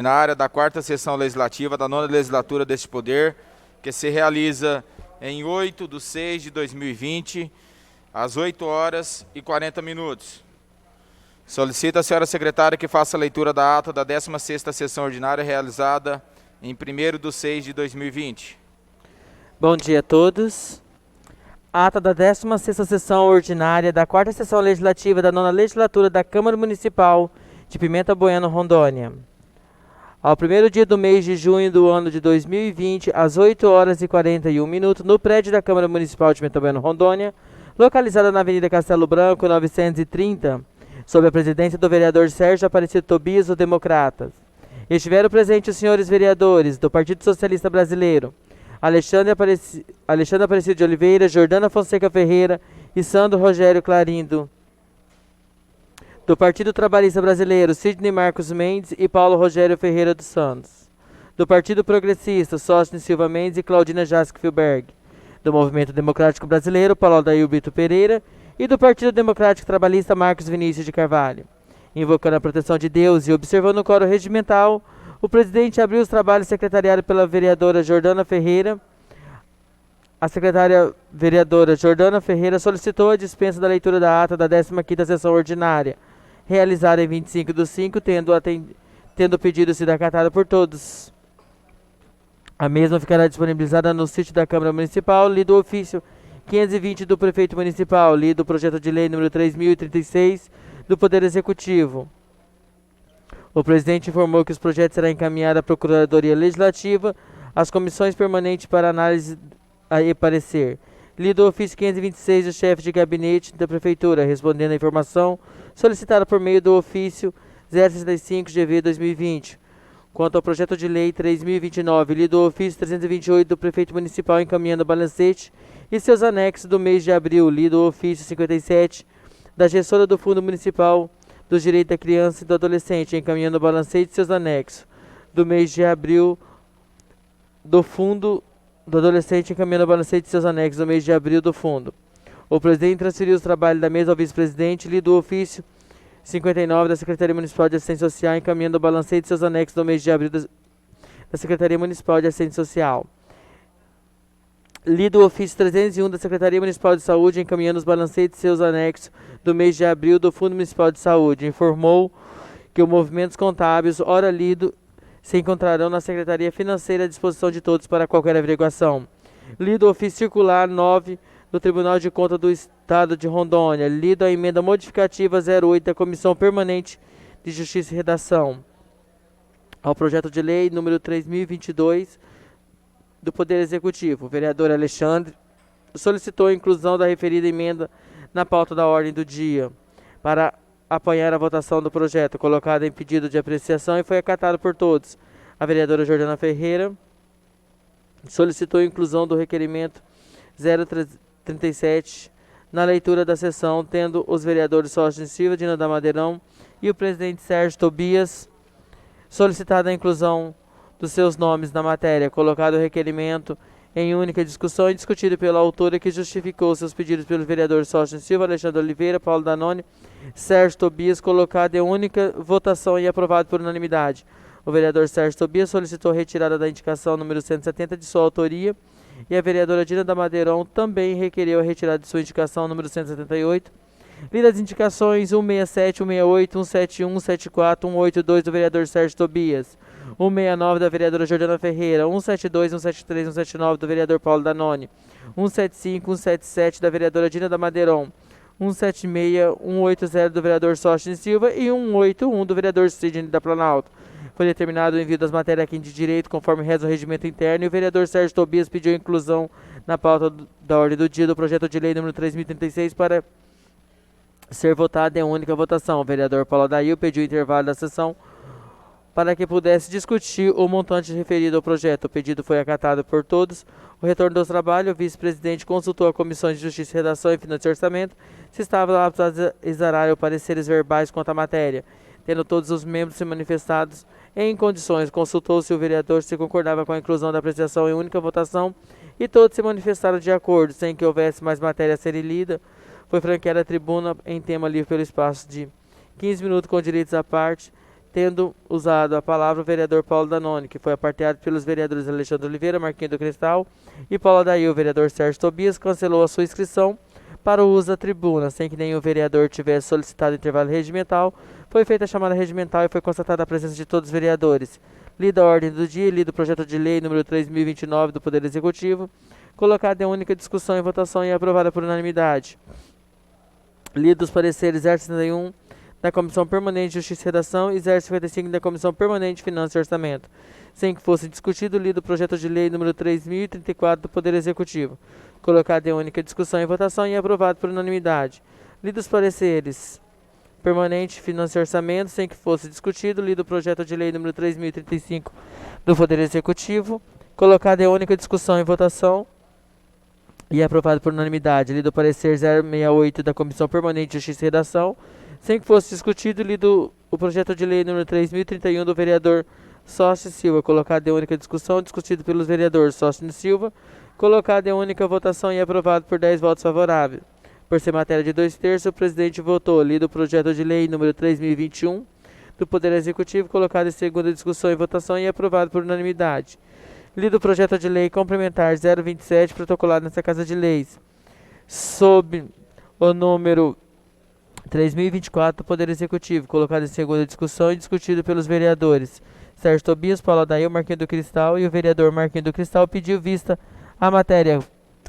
na área da quarta sessão legislativa da nona legislatura deste poder, que se realiza em 8/6/2020, às 8h40. Solicito à senhora secretária que faça a leitura da ata da 16ª sessão ordinária realizada em 1º/6/2020. Bom dia a todos. Ata da 16ª sessão ordinária da quarta sessão legislativa da nona legislatura da Câmara Municipal de Pimenta Bueno, Rondônia. Ao primeiro dia do mês de junho do ano de 2020, às 8h41, no prédio da Câmara Municipal de Pimenta Bueno, Rondônia, localizada na Avenida Castelo Branco, 930, sob a presidência do vereador Sérgio Aparecido Tobias, do Democratas. Estiveram presentes os senhores vereadores do Partido Socialista Brasileiro, Alexandre Aparecido de Oliveira, Jordana Fonseca Ferreira e Sandro Rogério Clarindo. Do Partido Trabalhista Brasileiro, Sidney Marcos Mendes e Paulo Rogério Ferreira dos Santos. Do Partido Progressista, Sócine Silva Mendes e Claudina Jasque Filberg. Do Movimento Democrático Brasileiro, Paulo Adair Brito Pereira. E do Partido Democrático Trabalhista, Marcos Vinícius de Carvalho. Invocando a proteção de Deus e observando o coro regimental, o presidente abriu os trabalhos secretariados pela vereadora Jordana Ferreira. A secretária vereadora Jordana Ferreira solicitou a dispensa da leitura da ata da 15ª sessão ordinária, realizada em 25/5, tendo o pedido sido acatado por todos. A mesma ficará disponibilizada no sítio da Câmara Municipal, lido o ofício 520 do Prefeito Municipal, lido o projeto de lei número 3036 do Poder Executivo. O presidente informou que os projetos serão encaminhados à Procuradoria Legislativa, às comissões permanentes para análise e parecer. Lido o ofício 526 do chefe de gabinete da Prefeitura, respondendo à informação solicitada por meio do ofício 065/GV/2020. Quanto ao projeto de lei 3029, lido o ofício 328 do Prefeito Municipal encaminhando o balancete e seus anexos do mês de abril, lido o ofício 57 da gestora do Fundo Municipal dos Direitos da Criança e do Adolescente, encaminhando o balancete e seus anexos do mês de abril do Fundo do Adolescente, encaminhando o balancete e seus anexos do mês de abril do Fundo. O presidente transferiu os trabalhos da mesa ao vice-presidente, lido o ofício 59 da Secretaria Municipal de Assistência Social, encaminhando o balancete e seus anexos do mês de abril da Secretaria Municipal de Assistência Social. Lido o ofício 301 da Secretaria Municipal de Saúde, encaminhando os balancetes e seus anexos do mês de abril do Fundo Municipal de Saúde. Informou que os movimentos contábeis, ora lido, se encontrarão na Secretaria Financeira à disposição de todos para qualquer averiguação. Lido o ofício circular 9 do Tribunal de Contas do Estado de Rondônia. Lido a emenda modificativa 08 da Comissão Permanente de Justiça e Redação ao projeto de lei número 3022 do Poder Executivo. O vereador Alexandre solicitou a inclusão da referida emenda na pauta da ordem do dia para apoiar a votação do projeto, colocado em pedido de apreciação e foi acatado por todos. A vereadora Jordana Ferreira solicitou a inclusão do requerimento 037 na leitura da sessão, tendo os vereadores Sócine Silva, Dina da Madeirão e o presidente Sérgio Tobias solicitado a inclusão dos seus nomes na matéria, colocado o requerimento em única discussão e discutido pela autora, que justificou seus pedidos pelos vereadores Sócine Silva, Alexandre Oliveira, Paulo Danone, Sérgio Tobias, colocado em única votação e aprovado por unanimidade. O vereador Sérgio Tobias solicitou a retirada da indicação número 170 de sua autoria e a vereadora Dina da Madeirão também requereu a retirada de sua indicação número 178. Lidas as indicações 167, 168, 171, 174, 182 do vereador Sérgio Tobias, 169 da vereadora Jordana Ferreira, 172, 173, 179 do vereador Paulo Danone, 175, 177 da vereadora Dina da Madeirão, 176, 180 do vereador Sócine Silva e 181 do vereador Sidney da Planalto. Foi determinado o envio das matérias aqui de direito, conforme reza o regimento interno, e o vereador Sérgio Tobias pediu a inclusão na pauta da ordem do dia do projeto de lei número 3036 para ser votado em única votação. O vereador Paulo Adair pediu intervalo da sessão para que pudesse discutir o montante referido ao projeto. O pedido foi acatado por todos. O retorno dos trabalhos, o vice-presidente consultou a Comissão de Justiça, Redação e Finanças e Orçamento se estava apto a exarar os pareceres verbais quanto à matéria. Tendo todos os membros se manifestados em condições, consultou-se o vereador se concordava com a inclusão da apreciação em única votação e todos se manifestaram de acordo, sem que houvesse mais matéria a ser lida. Foi franqueada a tribuna em tema livre pelo espaço de 15 minutos com direitos à parte, tendo usado a palavra o vereador Paulo Danone, que foi aparteado pelos vereadores Alexandre Oliveira, Marquinhos do Cristal e Paulo Adair. O vereador Sérgio Tobias cancelou a sua inscrição para o uso da tribuna, sem que nenhum vereador tivesse solicitado intervalo regimental. Foi feita a chamada regimental e foi constatada a presença de todos os vereadores. Lida a ordem do dia, lido o projeto de lei número 3029 do Poder Executivo, colocada em única discussão e votação e aprovada por unanimidade. Lido os pareceres 061 da Comissão Permanente de Justiça e Redação e 055 da Comissão Permanente de Finanças e Orçamento. Sem que fosse discutido, lido o projeto de lei número 3034 do Poder Executivo, colocado em única discussão e votação e aprovado por unanimidade. Lido os pareceres Permanente, Finanças e Orçamento, sem que fosse discutido, lido o projeto de lei número 3035 do Poder Executivo, colocado em única discussão e votação e aprovado por unanimidade. Lido o parecer 068 da Comissão Permanente de Justiça e Redação, sem que fosse discutido, lido o projeto de lei número 3031 do vereador Sócio Silva, colocado em única discussão, discutido pelos vereadores Sócio Silva, colocado em única votação e aprovado por 10 votos favoráveis. Por ser matéria de 2/3, o presidente votou. Lido o projeto de lei número 3021 do Poder Executivo, colocado em segunda discussão e votação e aprovado por unanimidade. Lido o projeto de lei complementar 027, protocolado nesta Casa de Leis, sob o número 3024 do Poder Executivo, colocado em segunda discussão e discutido pelos vereadores Sérgio Tobias, Paulo Adair, Marquinhos do Cristal, e o vereador Marquinhos do Cristal pediu vista a matéria,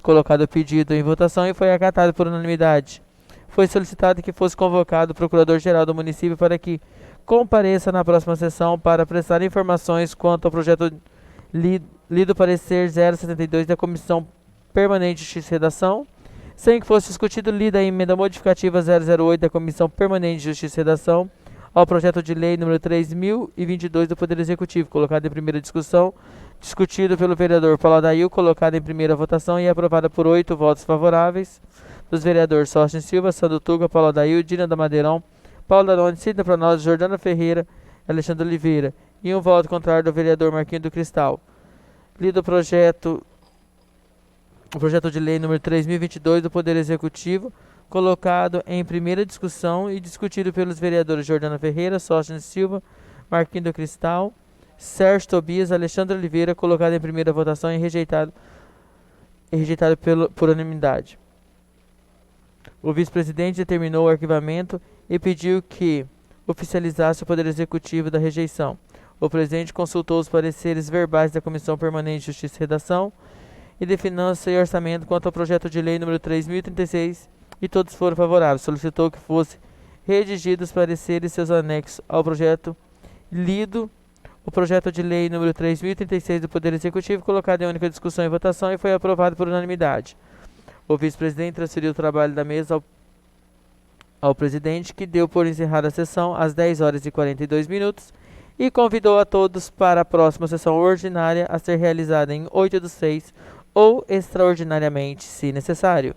colocado o pedido em votação e foi acatado por unanimidade. Foi solicitado que fosse convocado o Procurador-Geral do município para que compareça na próxima sessão para prestar informações quanto ao projeto lido parecer 072 da Comissão Permanente de Justiça e Redação, sem que fosse discutido, lida a emenda modificativa 008 da Comissão Permanente de Justiça e Redação ao projeto de lei número 3022 do Poder Executivo, colocado em primeira discussão, discutido pelo vereador Paulo Adair, colocado em primeira votação e aprovada por 8 votos favoráveis dos vereadores Sócio Silva, Sandro Tuga, Paulo Adair, Dina da Madeirão, Paulo Danone, Sidney Pronós, Jordana Ferreira, Alexandre Oliveira, e um voto contrário do vereador Marquinhos do Cristal. Lido o projeto de lei número 3022 do Poder Executivo, colocado em primeira discussão e discutido pelos vereadores Jordana Ferreira, Sócio Silva, Marquinhos do Cristal, Sérgio Tobias, Alexandre Oliveira, colocado em primeira votação e rejeitado por unanimidade. O vice-presidente determinou o arquivamento e pediu que oficializasse o Poder Executivo da rejeição. O presidente consultou os pareceres verbais da Comissão Permanente de Justiça e Redação e de Finanças e Orçamento quanto ao projeto de lei número 3036 e todos foram favoráveis. Solicitou que fosse redigidos os pareceres e seus anexos ao projeto, lido o projeto de lei número 3036 do Poder Executivo, colocado em única discussão e votação e foi aprovado por unanimidade. O vice-presidente transferiu o trabalho da mesa ao presidente, que deu por encerrada a sessão às 10h42 e convidou a todos para a próxima sessão ordinária a ser realizada em 8/6 ou extraordinariamente, se necessário.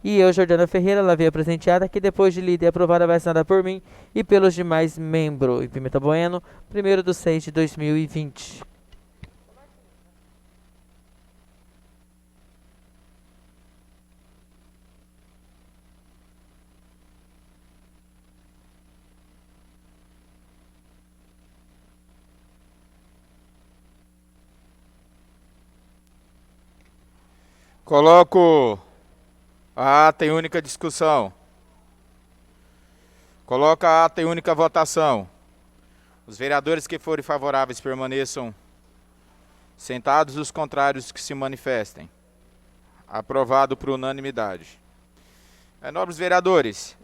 E eu, Jordana Ferreira, lavei a presenteada, que depois de lida e aprovada vai ser assinada por mim e pelos demais membros. Em Pimenta Bueno, 1/6/2020. Coloco a ata em única discussão. Coloca a ata em única votação. Os vereadores que forem favoráveis permaneçam sentados, os contrários que se manifestem. Aprovado por unanimidade. Nobres vereadores,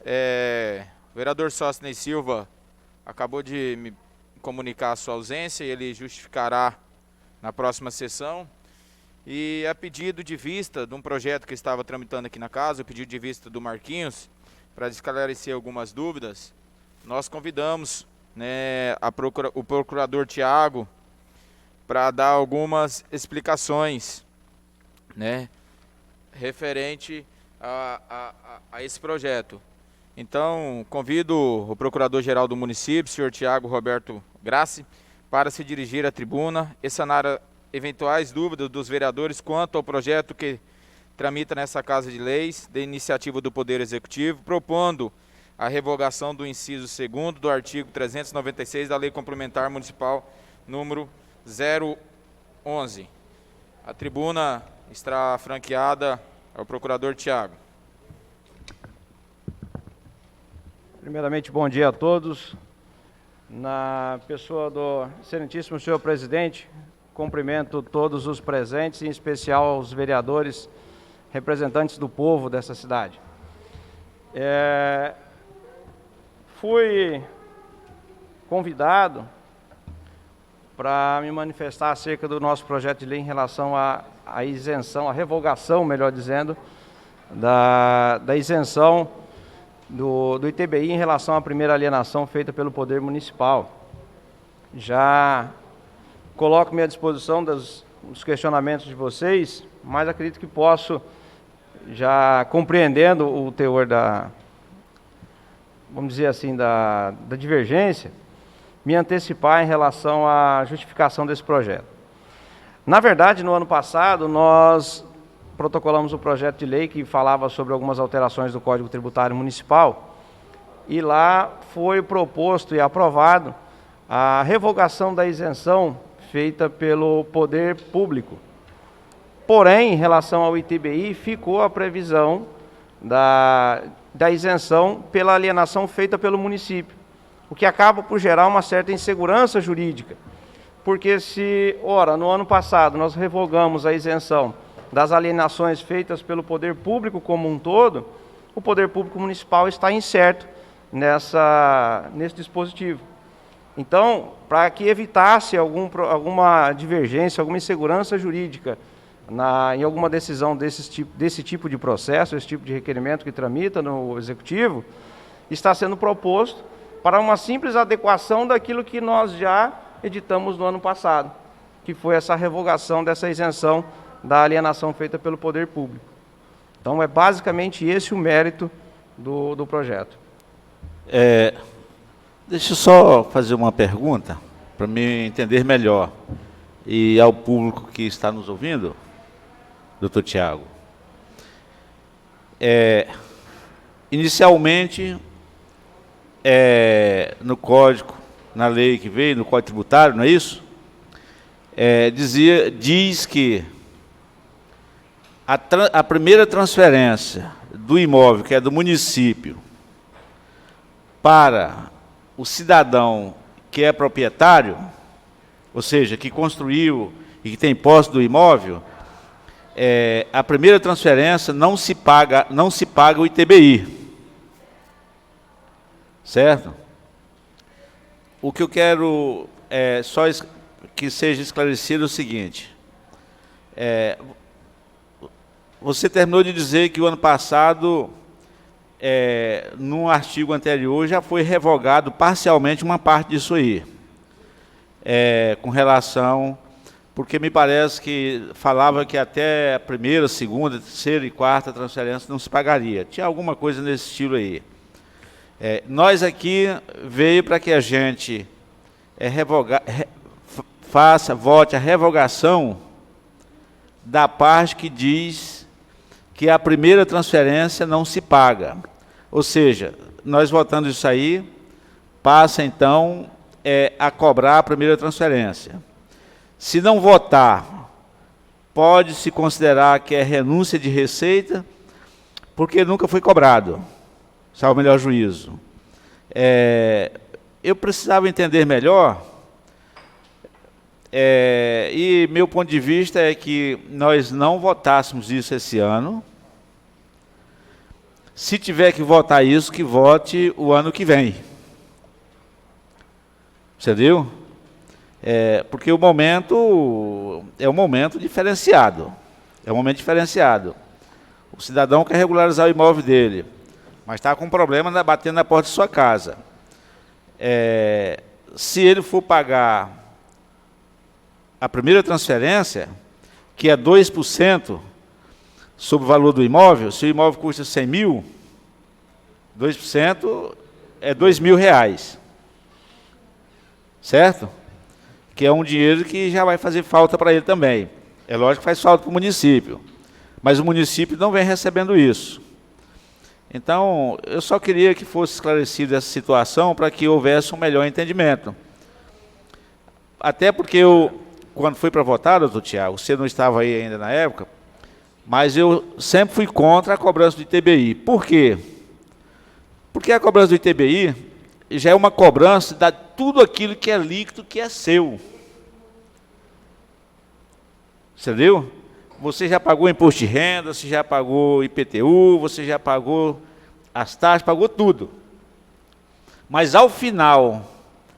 o vereador Sócio Silva acabou de me comunicar a sua ausência e ele justificará na próxima sessão. E a pedido de vista de um projeto que estava tramitando aqui na casa, o pedido de vista do Marquinhos, para esclarecer algumas dúvidas, nós convidamos, né, o procurador Tiago para dar algumas explicações, né, referente a esse projeto. Então, convido o Procurador-Geral do município, senhor Tiago Roberto Grassi, para se dirigir à tribuna e sanar eventuais dúvidas dos vereadores quanto ao projeto que tramita nessa Casa de Leis, de iniciativa do Poder Executivo, propondo a revogação do inciso 2º do artigo 396 da Lei Complementar Municipal número 011. A tribuna está franqueada ao procurador Tiago. Primeiramente, bom dia a todos. Na pessoa do excelentíssimo senhor presidente, cumprimento todos os presentes, em especial os vereadores, representantes do povo dessa cidade. Fui convidado para me manifestar acerca do nosso projeto de lei em relação à isenção, à revogação, melhor dizendo, da isenção do ITBI em relação à primeira alienação feita pelo Poder Municipal. Já coloco-me à disposição dos questionamentos de vocês, mas acredito que posso, já compreendendo o teor vamos dizer assim, da divergência, me antecipar em relação à justificação desse projeto. Na verdade, no ano passado, nós protocolamos um projeto de lei que falava sobre algumas alterações do Código Tributário Municipal, e lá foi proposto e aprovado a revogação da isenção feita pelo poder público. Porém, em relação ao ITBI, ficou a previsão da isenção pela alienação feita pelo município, o que acaba por gerar uma certa insegurança jurídica, porque se, ora, no ano passado nós revogamos a isenção das alienações feitas pelo poder público como um todo, o poder público municipal está incerto nesse dispositivo. Então, para que evitasse alguma divergência, alguma insegurança jurídica em alguma decisão desse tipo de processo, esse tipo de requerimento que tramita no Executivo, está sendo proposto para uma simples adequação daquilo que nós já editamos no ano passado, que foi essa revogação dessa isenção da alienação feita pelo poder público. Então, é basicamente esse o mérito do projeto. Deixa eu só fazer uma pergunta, para me entender melhor, e ao público que está nos ouvindo, doutor Tiago. Inicialmente, no código, na lei que veio, no Código Tributário, não é isso? Diz que a primeira transferência do imóvel, que é do município, para o cidadão que é proprietário, ou seja, que construiu e que tem posse do imóvel, a primeira transferência não se paga o ITBI. Certo? O que eu quero só que seja esclarecido é o seguinte. Você terminou de dizer que o ano passado, num artigo anterior, já foi revogado parcialmente uma parte disso aí, com relação, porque me parece que falava que até a primeira, segunda, terceira e quarta transferência não se pagaria. Tinha alguma coisa nesse estilo aí. Nós aqui veio para que a gente vote a revogação da parte que diz que a primeira transferência não se paga. Ou seja, nós votando isso aí, passa então a cobrar a primeira transferência. Se não votar, pode-se considerar que é renúncia de receita, porque nunca foi cobrado, salvo o melhor juízo. Eu precisava entender melhor, e meu ponto de vista é que nós não votássemos isso esse ano. Se tiver que votar isso, que vote o ano que vem. Você viu? Porque o momento é um momento diferenciado. É um momento diferenciado. O cidadão quer regularizar o imóvel dele, mas está com um problema batendo na porta de sua casa. Se ele for pagar a primeira transferência, que é 2% sobre o valor do imóvel, se o imóvel custa 100 mil, 2% é R$2.000. Certo? Que é um dinheiro que já vai fazer falta para ele também. É lógico que faz falta para o município, mas o município não vem recebendo isso. Então, eu só queria que fosse esclarecida essa situação para que houvesse um melhor entendimento. Até porque quando fui para votar, doutor Tiago, você não estava aí ainda na época, mas eu sempre fui contra a cobrança do ITBI. Por quê? Porque a cobrança do ITBI já é uma cobrança de tudo aquilo que é líquido, que é seu. Você viu? Você já pagou imposto de renda, você já pagou IPTU, você já pagou as taxas, pagou tudo. Mas ao final,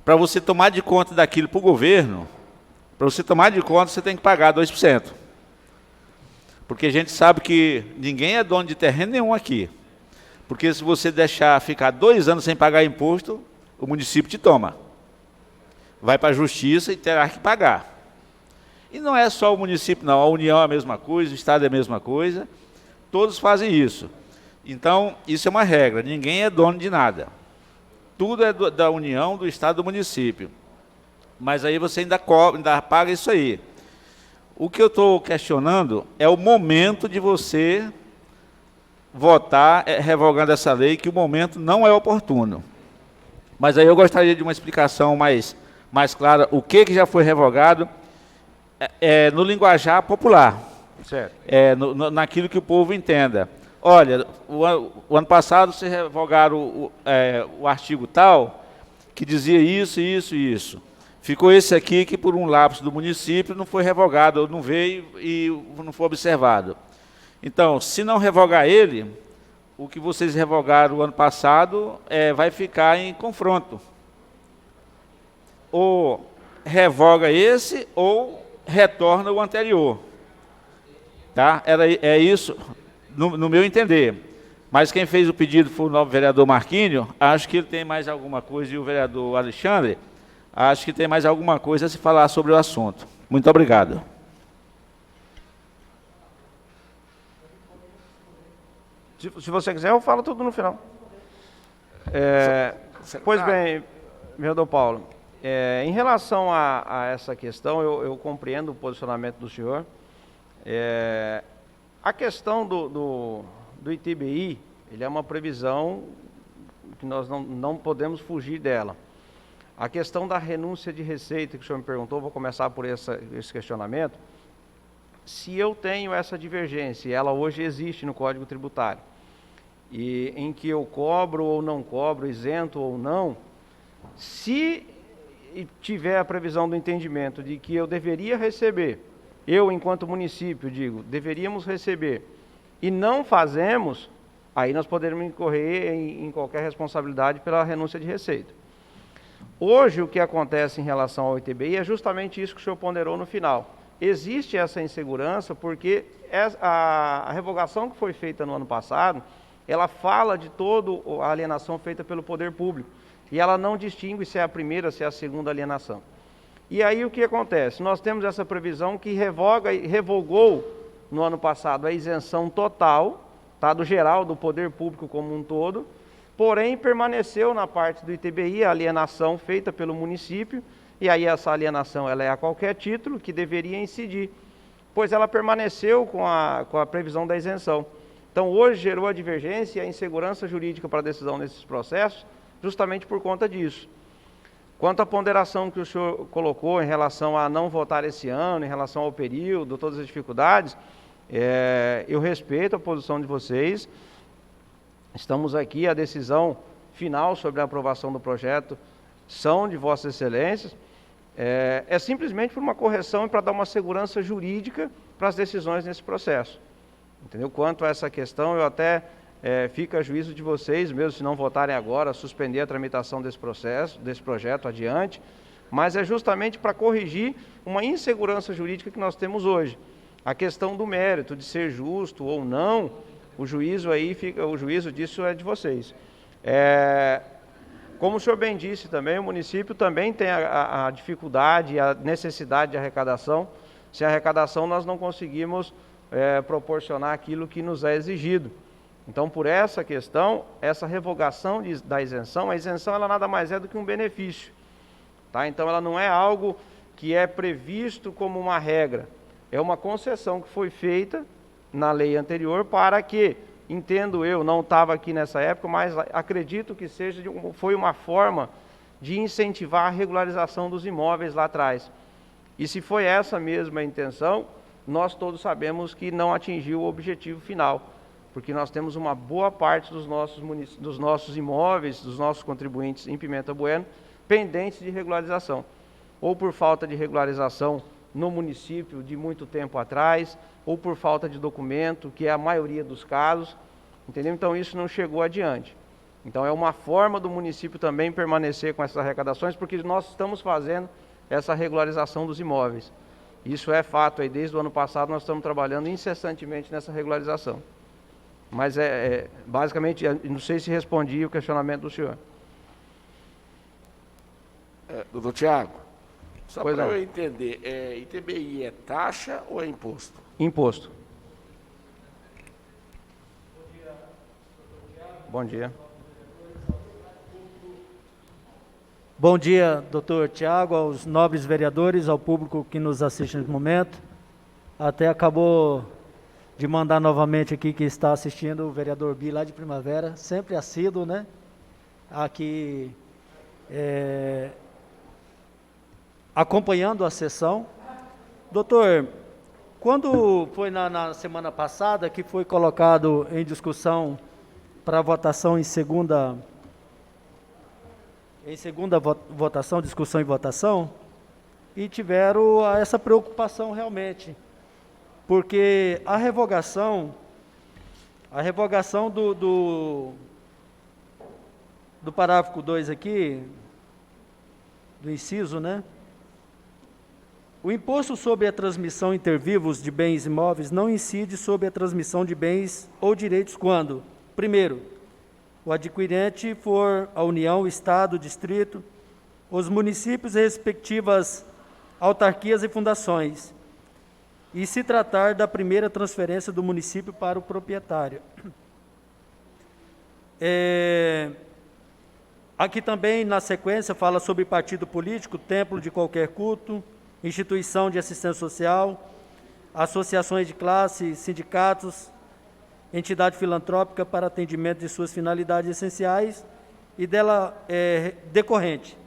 para você tomar de conta daquilo para o governo, para você tomar de conta, você tem que pagar 2%. Porque a gente sabe que ninguém é dono de terreno nenhum aqui. Porque se você deixar ficar 2 anos sem pagar imposto, o município te toma. Vai para a justiça e terá que pagar. E não é só o município, não. A União é a mesma coisa, o Estado é a mesma coisa. Todos fazem isso. Então, isso é uma regra. Ninguém é dono de nada. Tudo é da União, do Estado, do município. Mas aí você ainda paga isso aí. O que eu estou questionando é o momento de você votar revogando essa lei, que o momento não é oportuno. Mas aí eu gostaria de uma explicação mais clara, o que já foi revogado, no linguajar popular, Certo. naquilo que o povo entenda. Olha, o ano passado vocês revogaram o artigo tal, que dizia isso, isso e isso. Ficou esse aqui que por um lapso do município não foi revogado, ou não veio e não foi observado. Então, se não revogar ele, o que vocês revogaram o ano passado vai ficar em confronto. Ou revoga esse, ou retorna o anterior. Tá? É isso, no meu entender. Mas quem fez o pedido foi o novo vereador Marquinho. Acho que ele tem mais alguma coisa, e o vereador Alexandre, acho que tem mais alguma coisa a se falar sobre o assunto. Muito obrigado. Se você quiser, eu falo tudo no final. Pois bem, vereador Paulo, em relação a essa questão, eu compreendo o posicionamento do senhor. A questão do ITBI, ele é uma previsão que nós não podemos fugir dela. A questão da renúncia de receita, que o senhor me perguntou, vou começar por esse questionamento. Se eu tenho essa divergência, ela hoje existe no Código Tributário, e em que eu cobro ou não cobro, isento ou não, se tiver a previsão do entendimento de que eu deveria receber, eu enquanto município digo, deveríamos receber, e não fazemos, aí nós poderemos incorrer em qualquer responsabilidade pela renúncia de receita. Hoje o que acontece em relação ao ITBI é justamente isso que o senhor ponderou no final. Existe essa insegurança porque a revogação que foi feita no ano passado, ela fala de toda a alienação feita pelo poder público. E ela não distingue se é a primeira, se é a segunda alienação. E aí o que acontece? Nós temos essa previsão que revogou no ano passado a isenção total, tá, do geral, do poder público como um todo, porém permaneceu na parte do ITBI a alienação feita pelo município, e aí essa alienação ela é a qualquer título que deveria incidir, pois ela permaneceu com a previsão da isenção. Então hoje gerou a divergência e a insegurança jurídica para a decisão nesses processos, justamente por conta disso. Quanto à ponderação que o senhor colocou em relação a não votar esse ano, em relação ao período, todas as dificuldades, eu respeito a posição de vocês. Estamos aqui, a decisão final sobre a aprovação do projeto são de Vossas Excelências. É simplesmente por uma correção e para dar uma segurança jurídica para as decisões nesse processo. Entendeu? Quanto a essa questão, eu até fica a juízo de vocês, mesmo se não votarem agora, suspender a tramitação desse projeto adiante, mas é justamente para corrigir uma insegurança jurídica que nós temos hoje. A questão do mérito, de ser justo ou não, o juízo disso é de vocês. Como o senhor bem disse também, o município também tem a dificuldade e a necessidade de arrecadação. Sem arrecadação nós não conseguimos proporcionar aquilo que nos é exigido. Então, por essa questão, essa revogação da isenção, a isenção ela nada mais é do que um benefício. Tá? Então, ela não é algo que é previsto como uma regra. É uma concessão que foi feita na lei anterior para que entendo eu, não estava aqui nessa época, mas acredito que foi uma forma de incentivar a regularização dos imóveis lá atrás. E se foi essa mesma a intenção, nós todos sabemos que não atingiu o objetivo final, porque nós temos uma boa parte dos nossos imóveis, dos nossos contribuintes em Pimenta Bueno, pendentes de regularização, ou por falta de regularização no município de muito tempo atrás, ou por falta de documento, que é a maioria dos casos, entendeu? Então isso não chegou adiante. Então é uma forma do município também permanecer com essas arrecadações, porque nós estamos fazendo essa regularização dos imóveis. Isso é fato, aí desde o ano passado nós estamos trabalhando incessantemente nessa regularização. Mas basicamente, não sei se respondi o questionamento do senhor. Doutor Tiago, só Pois para não. eu entender, ITBI é taxa ou é imposto? Imposto. Bom dia. Bom dia, doutor Tiago, aos nobres vereadores, ao público que nos assiste nesse momento. Até acabou de mandar novamente aqui que está assistindo o vereador Bi lá de Primavera, sempre assíduo, né? Aqui acompanhando a sessão. Doutor, quando foi na semana passada que foi colocado em discussão para votação em segunda votação, discussão e votação, e tiveram essa preocupação realmente, porque a revogação do parágrafo 2 aqui, do inciso, né? O imposto sobre a transmissão inter vivos de bens imóveis não incide sobre a transmissão de bens ou direitos quando, primeiro, o adquirente for a União, Estado, Distrito, os municípios e respectivas autarquias e fundações, e se tratar da primeira transferência do município para o proprietário. Aqui também, na sequência, fala sobre partido político, templo de qualquer culto, instituição de assistência social, associações de classe, sindicatos, entidade filantrópica para atendimento de suas finalidades essenciais e dela decorrente.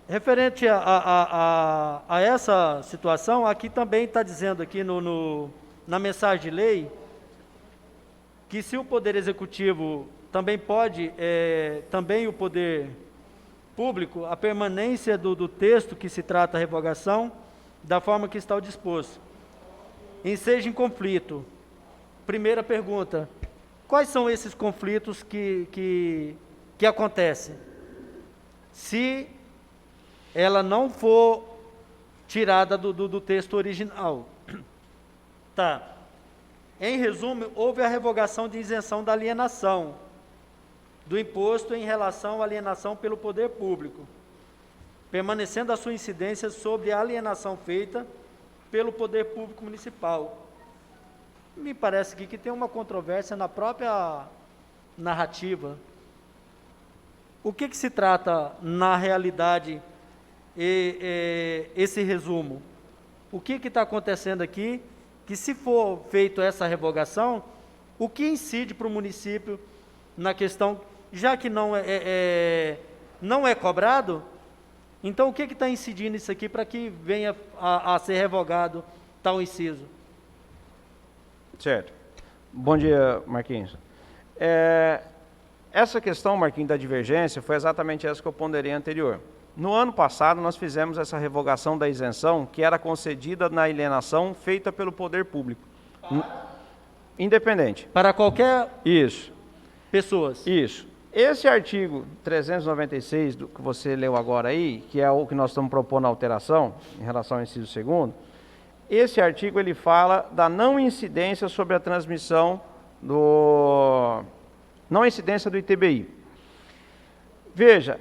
Referente a essa situação, aqui também está dizendo aqui na mensagem de lei que se o Poder Executivo também pode, também o Poder Público, a permanência do texto que se trata a revogação, da forma que está o disposto. Enseja em conflito. Primeira pergunta, quais são esses conflitos que acontecem? Se ela não for tirada do texto original. Tá. Em resumo, houve a revogação de isenção da alienação, do imposto em relação à alienação pelo poder público, permanecendo a sua incidência sobre a alienação feita pelo poder público municipal. Me parece aqui que tem uma controvérsia na própria narrativa. O que se trata na realidade esse resumo? O que está acontecendo aqui? Que se for feita essa revogação, o que incide para o município na questão, já que não é cobrado, então o que está incidindo isso aqui para que venha a ser revogado tal inciso? Certo. Bom dia, Marquinhos. Essa questão, Marquinhos, da divergência, foi exatamente essa que eu ponderei anterior. No ano passado, nós fizemos essa revogação da isenção, que era concedida na alienação feita pelo poder público. Independente. Para qualquer Isso. pessoas. Isso. Esse artigo 396 que você leu agora aí, que é o que nós estamos propondo a alteração, em relação ao inciso 2º, esse artigo ele fala da não incidência sobre a transmissão não incidência do ITBI. Veja,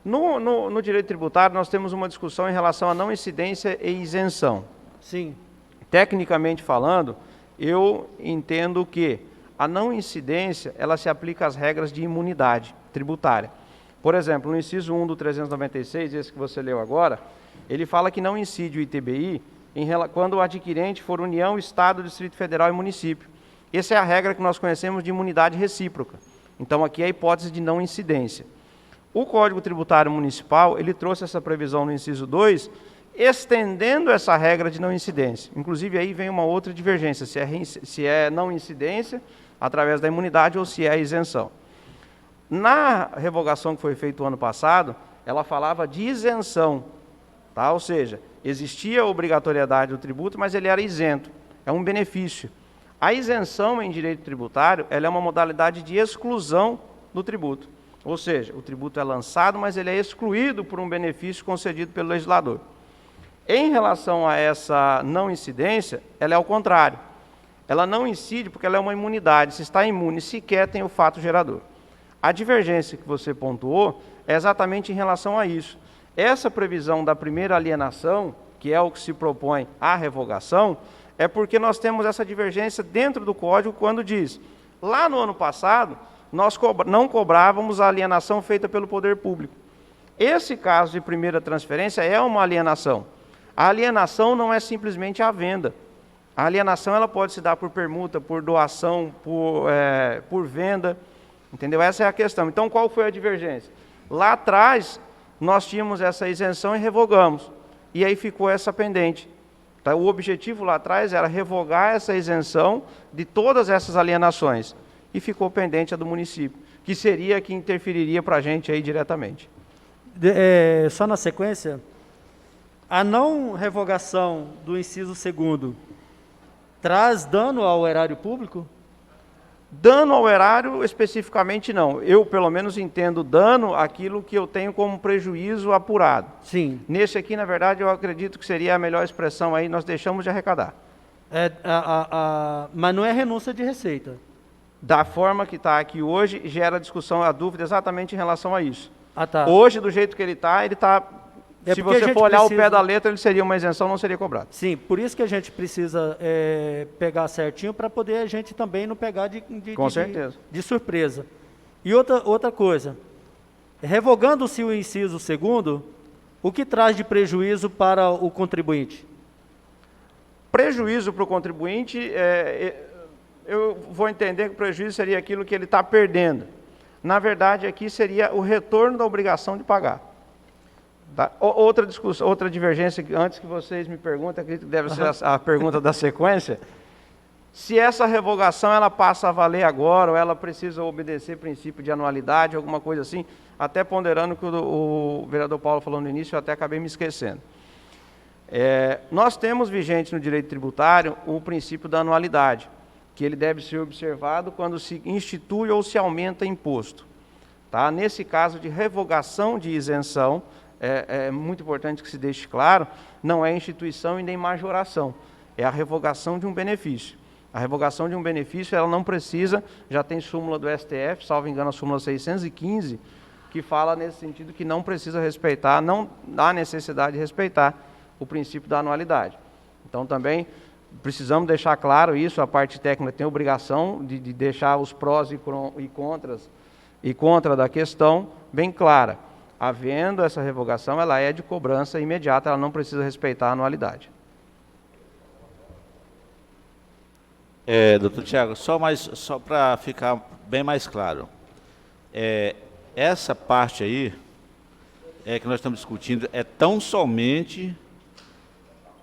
no direito tributário nós temos uma discussão em relação à não incidência e isenção. Sim. Tecnicamente falando, eu entendo que a não incidência, ela se aplica às regras de imunidade tributária. Por exemplo, no inciso 1 do 396, esse que você leu agora, ele fala que não incide o ITBI quando o adquirente for União, Estado, Distrito Federal e município. Essa é a regra que nós conhecemos de imunidade recíproca. Então, aqui é a hipótese de não incidência. O Código Tributário Municipal, ele trouxe essa previsão no inciso 2, estendendo essa regra de não incidência. Inclusive, aí vem uma outra divergência, se é não incidência, através da imunidade, ou se é a isenção. Na revogação que foi feita o ano passado, ela falava de isenção, tá? Ou seja, existia a obrigatoriedade do tributo, mas ele era isento, é um benefício. A isenção em direito tributário, ela é uma modalidade de exclusão do tributo. Ou seja, o tributo é lançado, mas ele é excluído por um benefício concedido pelo legislador. Em relação a essa não incidência, ela é ao contrário. Ela não incide porque ela é uma imunidade. Se está imune, sequer tem o fato gerador. A divergência que você pontuou é exatamente em relação a isso. Essa previsão da primeira alienação, que é o que se propõe à revogação, é porque nós temos essa divergência dentro do Código quando diz, lá no ano passado, nós não cobrávamos a alienação feita pelo poder público. Esse caso de primeira transferência é uma alienação. A alienação não é simplesmente a venda. A alienação ela pode se dar por permuta, por doação, por venda, entendeu? Essa é a questão. Então, qual foi a divergência? Lá atrás, nós tínhamos essa isenção e revogamos. E aí ficou essa pendente. Tá? O objetivo lá atrás era revogar essa isenção de todas essas alienações. E ficou pendente a do município, que seria a que interferiria para a gente aí diretamente. Só na sequência, a não revogação do inciso 2º traz dano ao erário público? Dano ao erário, especificamente não. Eu, pelo menos, entendo dano aquilo que eu tenho como prejuízo apurado. Sim. Nesse aqui, na verdade, eu acredito que seria a melhor expressão aí, nós deixamos de arrecadar. Mas não é renúncia de receita. Da forma que está aqui hoje, gera discussão, a dúvida exatamente em relação a isso. Ah, tá. Hoje, do jeito que ele está, É se porque a você gente for olhar o precisa- pé da letra, ele seria uma isenção, não seria cobrado. Sim, por isso que a gente precisa pegar certinho para poder a gente também não pegar Com certeza. de surpresa. E outra coisa, revogando-se o inciso 2º, o que traz de prejuízo para o contribuinte? Prejuízo para o contribuinte, eu vou entender que o prejuízo seria aquilo que ele está perdendo. Na verdade, aqui seria o retorno da obrigação de pagar. Tá? Outra discussão, outra divergência, antes que vocês me perguntem, acredito que deve ser a pergunta da sequência, se essa revogação ela passa a valer agora, ou ela precisa obedecer princípio de anualidade, alguma coisa assim, até ponderando o que o vereador Paulo falou no início, eu até acabei me esquecendo. Nós temos vigente no direito tributário o princípio da anualidade, que ele deve ser observado quando se institui ou se aumenta imposto. Tá? Nesse caso de revogação de isenção, é muito importante que se deixe claro, não é instituição e nem majoração, é a revogação de um benefício. A revogação de um benefício, ela não precisa, já tem súmula do STF, salvo engano a súmula 615, que fala nesse sentido que não precisa respeitar, não há necessidade de respeitar o princípio da anualidade. Então também precisamos deixar claro isso, a parte técnica tem a obrigação de deixar os prós e contra da questão bem clara. Havendo essa revogação, ela é de cobrança imediata, ela não precisa respeitar a anualidade. Doutor Tiago, só para ficar bem mais claro, essa parte aí que nós estamos discutindo é tão somente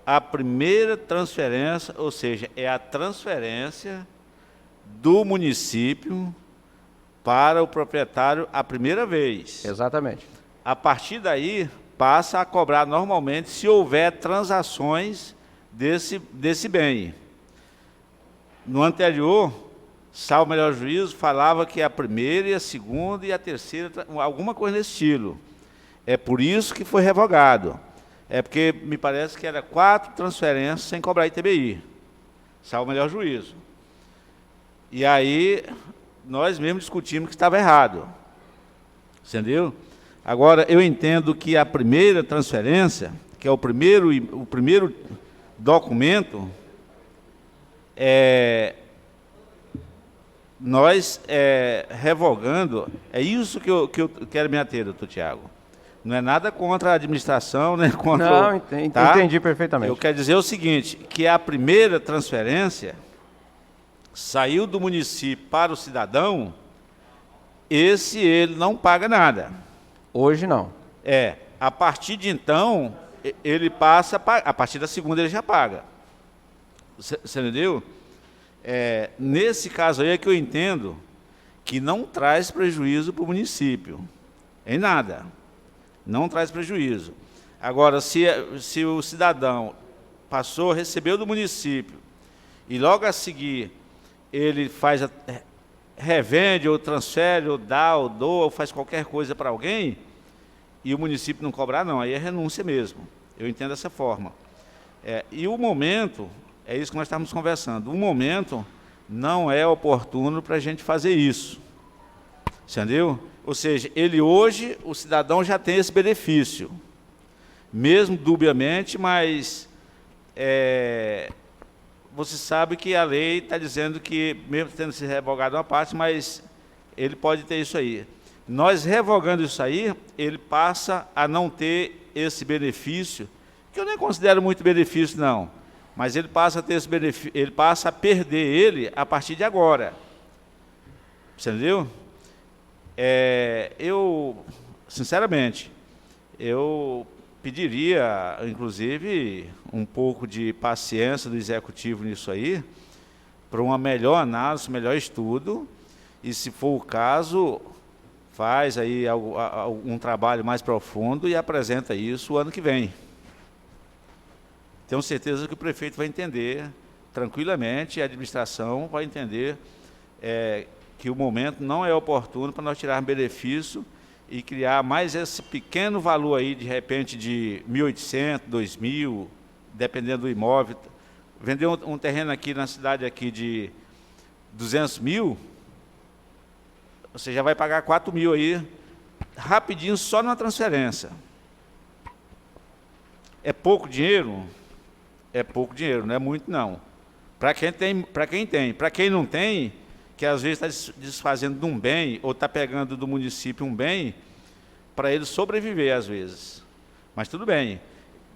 a primeira transferência, ou seja, é a transferência do município para o proprietário a primeira vez. Exatamente. A partir daí, passa a cobrar normalmente se houver transações desse bem. No anterior, salvo o melhor juízo, falava que a primeira e a segunda e a terceira, alguma coisa nesse estilo. É por isso que foi revogado. É porque me parece que era 4 transferências sem cobrar ITBI, salvo o melhor juízo. E aí, nós mesmos discutimos que estava errado. Entendeu? Agora, eu entendo que a primeira transferência, que é o primeiro documento, nós revogando, é isso que eu quero me ater, doutor Tiago. Não é nada contra a administração, né? Não, entendi perfeitamente. Eu quero dizer o seguinte, que a primeira transferência saiu do município para o cidadão, esse ele não paga nada. Hoje não. A partir de então, ele passa, a partir da segunda ele já paga. Você entendeu? Nesse caso aí é que eu entendo que não traz prejuízo para o município. Em nada. Não traz prejuízo. Agora, se o cidadão passou, recebeu do município, e logo a seguir ele revende, ou transfere, ou dá, ou doa, ou faz qualquer coisa para alguém, e o município não cobrar, não, aí é renúncia mesmo. Eu entendo dessa forma. E o momento, é isso que nós estamos conversando, o momento não é oportuno para a gente fazer isso. Entendeu? Ou seja, hoje, o cidadão já tem esse benefício, mesmo dubiamente, mas você sabe que a lei está dizendo que, mesmo tendo sido revogado uma parte, mas ele pode ter isso aí. Nós revogando isso aí, ele passa a não ter esse benefício, que eu nem considero muito benefício, não, mas ele passa a ter esse benefício, ele passa a perder ele a partir de agora. Você entendeu? Eu, sinceramente, eu pediria, inclusive, um pouco de paciência do executivo nisso aí, para uma melhor análise, melhor estudo, e se for o caso, faz aí um trabalho mais profundo e apresenta isso o ano que vem. Tenho certeza que o prefeito vai entender tranquilamente, e a administração vai entender que o momento não é oportuno para nós tirarmos benefício e criar mais esse pequeno valor aí, de repente, de 1.800, 2.000, dependendo do imóvel. Vender um terreno aqui na cidade aqui de 200 mil, você já vai pagar 4.000 aí, rapidinho, só numa transferência. É pouco dinheiro? É pouco dinheiro, não é muito não. Para quem tem. Para quem não tem, que às vezes está desfazendo de um bem, ou está pegando do município um bem, para ele sobreviver às vezes. Mas tudo bem,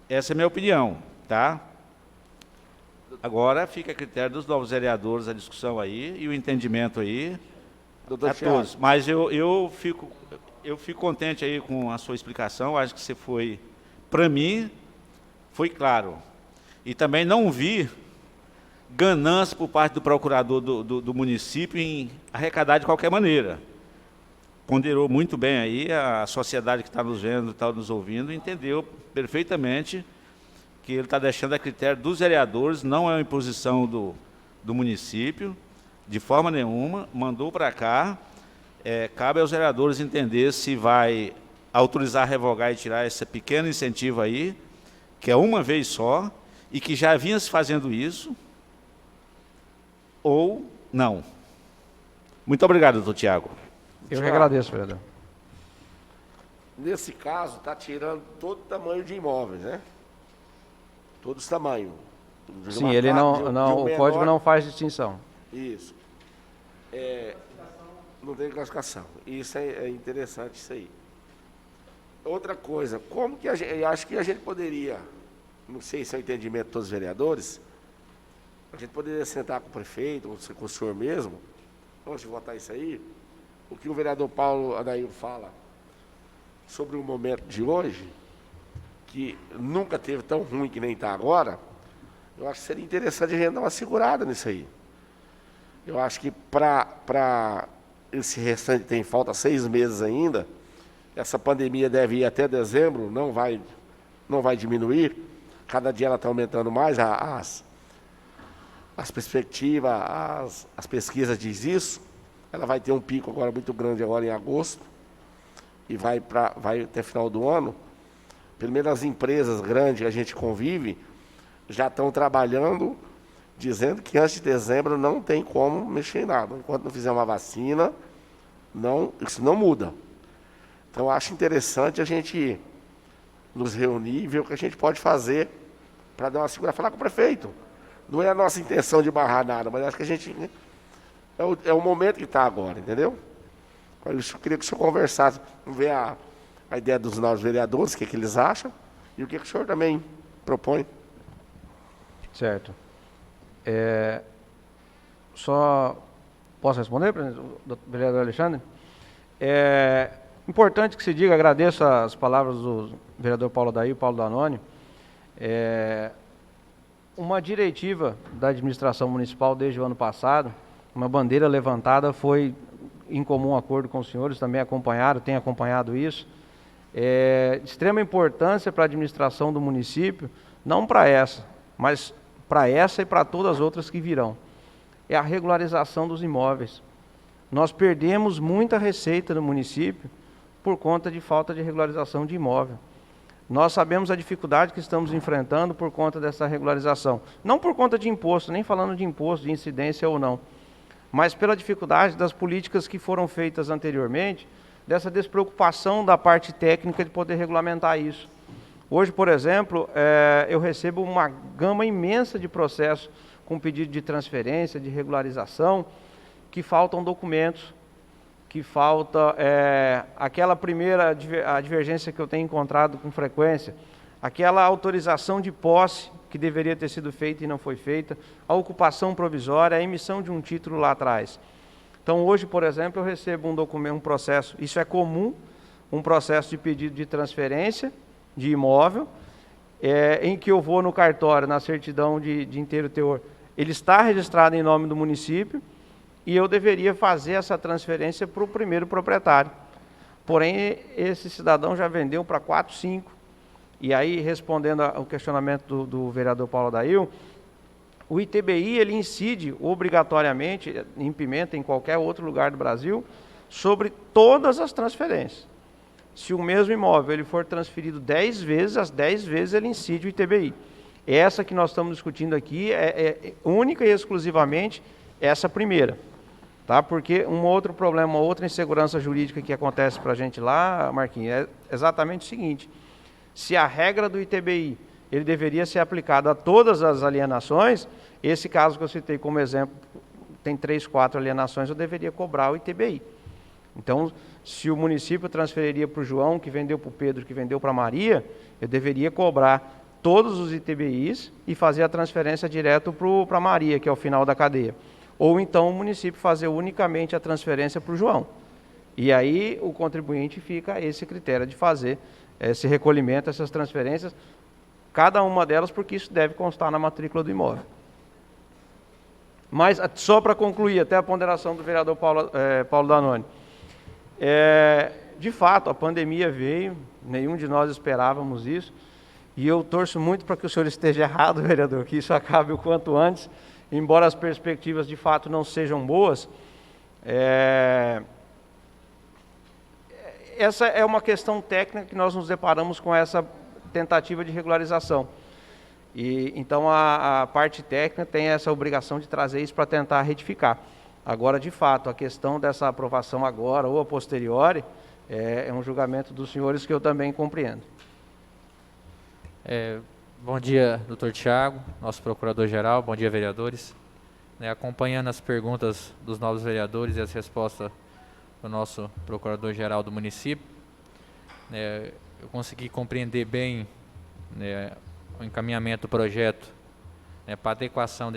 essa é a minha opinião, tá? Agora fica a critério dos novos vereadores a discussão aí, e o entendimento aí, a todos. Mas eu fico contente aí com a sua explicação, acho que você foi, para mim, foi claro. E também não vi ganância por parte do procurador do município em arrecadar de qualquer maneira. Ponderou muito bem aí, a sociedade que está nos vendo, está nos ouvindo, entendeu perfeitamente que ele está deixando a critério dos vereadores, não é uma imposição do município, de forma nenhuma, mandou para cá, cabe aos vereadores entender se vai autorizar, revogar e tirar esse pequeno incentivo aí, que é uma vez só, e que já vinha se fazendo isso, ou não. Muito obrigado, doutor Tiago. Eu que agradeço, vereador. Nesse caso, está tirando todo o tamanho de imóveis, né? Todos os tamanhos. Sim, ele o código não faz distinção. Isso. Não tem classificação. Isso é interessante, isso aí. Outra coisa, como que eu acho que a gente poderia, não sei se é o entendimento de todos os vereadores, a gente poderia sentar com o prefeito, ou com o senhor mesmo, antes de votar isso aí, o que o vereador Paulo Adair fala sobre o momento de hoje, que nunca teve tão ruim que nem está agora, eu acho que seria interessante a gente dar uma segurada nisso aí. Eu acho que para esse restante, tem falta 6 meses ainda, essa pandemia deve ir até dezembro, não vai diminuir, cada dia ela está aumentando mais, as perspectivas, as pesquisas dizem isso, ela vai ter um pico agora muito grande agora em agosto, e vai até final do ano. Pelo menos as empresas grandes que a gente convive, já estão trabalhando, dizendo que antes de dezembro não tem como mexer em nada. Enquanto não fizer uma vacina, isso não muda. Então, eu acho interessante a gente nos reunir e ver o que a gente pode fazer para dar uma segura, falar com o prefeito. Não é a nossa intenção de barrar nada, mas acho que a gente... É o momento que está agora, entendeu? Eu queria que o senhor conversasse, ver a ideia dos novos vereadores, o que eles acham, e o que o senhor também propõe. Certo. Só posso responder, presidente, vereador Alexandre? É importante que se diga, agradeço as palavras do vereador Paulo Adair e Paulo Danoni. Uma diretiva da administração municipal desde o ano passado, uma bandeira levantada foi em comum acordo com os senhores, também acompanharam, têm acompanhado isso. De extrema importância para a administração do município, não para essa, mas para essa e para todas as outras que virão. É a regularização dos imóveis. Nós perdemos muita receita no município por conta de falta de regularização de imóvel. Nós sabemos a dificuldade que estamos enfrentando por conta dessa regularização. Não por conta de imposto, nem falando de imposto, de incidência ou não, mas pela dificuldade das políticas que foram feitas anteriormente, dessa despreocupação da parte técnica de poder regulamentar isso. Hoje, por exemplo, eu recebo uma gama imensa de processos com pedido de transferência, de regularização, que faltam documentos, que falta aquela primeira a divergência que eu tenho encontrado com frequência, aquela autorização de posse que deveria ter sido feita e não foi feita, a ocupação provisória, a emissão de um título lá atrás. Então, hoje, por exemplo, eu recebo um documento, um processo, isso é comum, um processo de pedido de transferência de imóvel, em que eu vou no cartório, na certidão de inteiro teor, ele está registrado em nome do município, e eu deveria fazer essa transferência para o primeiro proprietário. Porém, esse cidadão já vendeu para 4, 5. E aí, respondendo ao questionamento do vereador Paulo Adair, o ITBI ele incide obrigatoriamente, em Pimenta, em qualquer outro lugar do Brasil, sobre todas as transferências. Se o mesmo imóvel ele for transferido 10 vezes, as 10 vezes ele incide o ITBI. Essa que nós estamos discutindo aqui é única e exclusivamente essa primeira. Tá? Porque um outro problema, uma outra insegurança jurídica que acontece para a gente lá, Marquinhos, é exatamente o seguinte: se a regra do ITBI ele deveria ser aplicado a todas as alienações, esse caso que eu citei como exemplo, tem 3, 4 alienações, eu deveria cobrar o ITBI. Então, se o município transferiria para o João, que vendeu para o Pedro, que vendeu para a Maria, eu deveria cobrar todos os ITBIs e fazer a transferência direto para a Maria, que é o final da cadeia. Ou então o município fazer unicamente a transferência para o João. E aí o contribuinte fica a esse critério de fazer esse recolhimento, essas transferências, cada uma delas, porque isso deve constar na matrícula do imóvel. Mas, só para concluir, até a ponderação do vereador Paulo Danoni. De fato, a pandemia veio, nenhum de nós esperávamos isso, e eu torço muito para que o senhor esteja errado, vereador, que isso acabe o quanto antes, embora as perspectivas de fato não sejam boas. Essa é uma questão técnica que nós nos deparamos com essa tentativa de regularização. E então a parte técnica tem essa obrigação de trazer isso para tentar retificar. Agora, de fato, a questão dessa aprovação agora ou a posteriori é um julgamento dos senhores que eu também compreendo. Bom dia, doutor Tiago, nosso procurador-geral, bom dia, vereadores. Acompanhando as perguntas dos novos vereadores e as respostas do nosso procurador-geral do município, eu consegui compreender bem o encaminhamento do projeto para adequação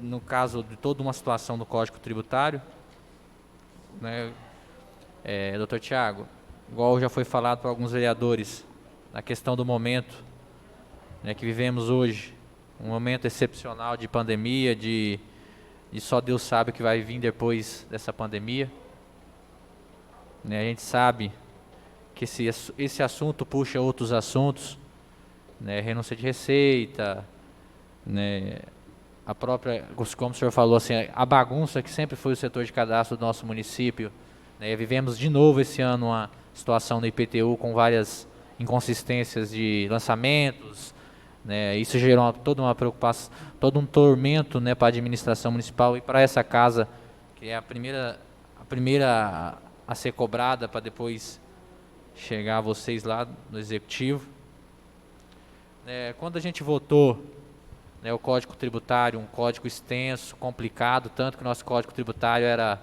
no caso de toda uma situação do Código Tributário. Doutor Tiago, igual já foi falado por alguns vereadores, na questão do momento que vivemos hoje, um momento excepcional de pandemia, de só Deus sabe o que vai vir depois dessa pandemia. A gente sabe que esse assunto puxa outros assuntos, renúncia de receita, a própria, como o senhor falou, assim, a bagunça que sempre foi o setor de cadastro do nosso município. Vivemos de novo esse ano uma situação no IPTU com várias inconsistências de lançamentos, isso gerou toda uma preocupação, todo um tormento para a administração municipal e para essa casa, que é a primeira a ser cobrada para depois chegar a vocês lá no Executivo. Quando a gente votou o Código Tributário, um código extenso, complicado, tanto que o nosso Código Tributário era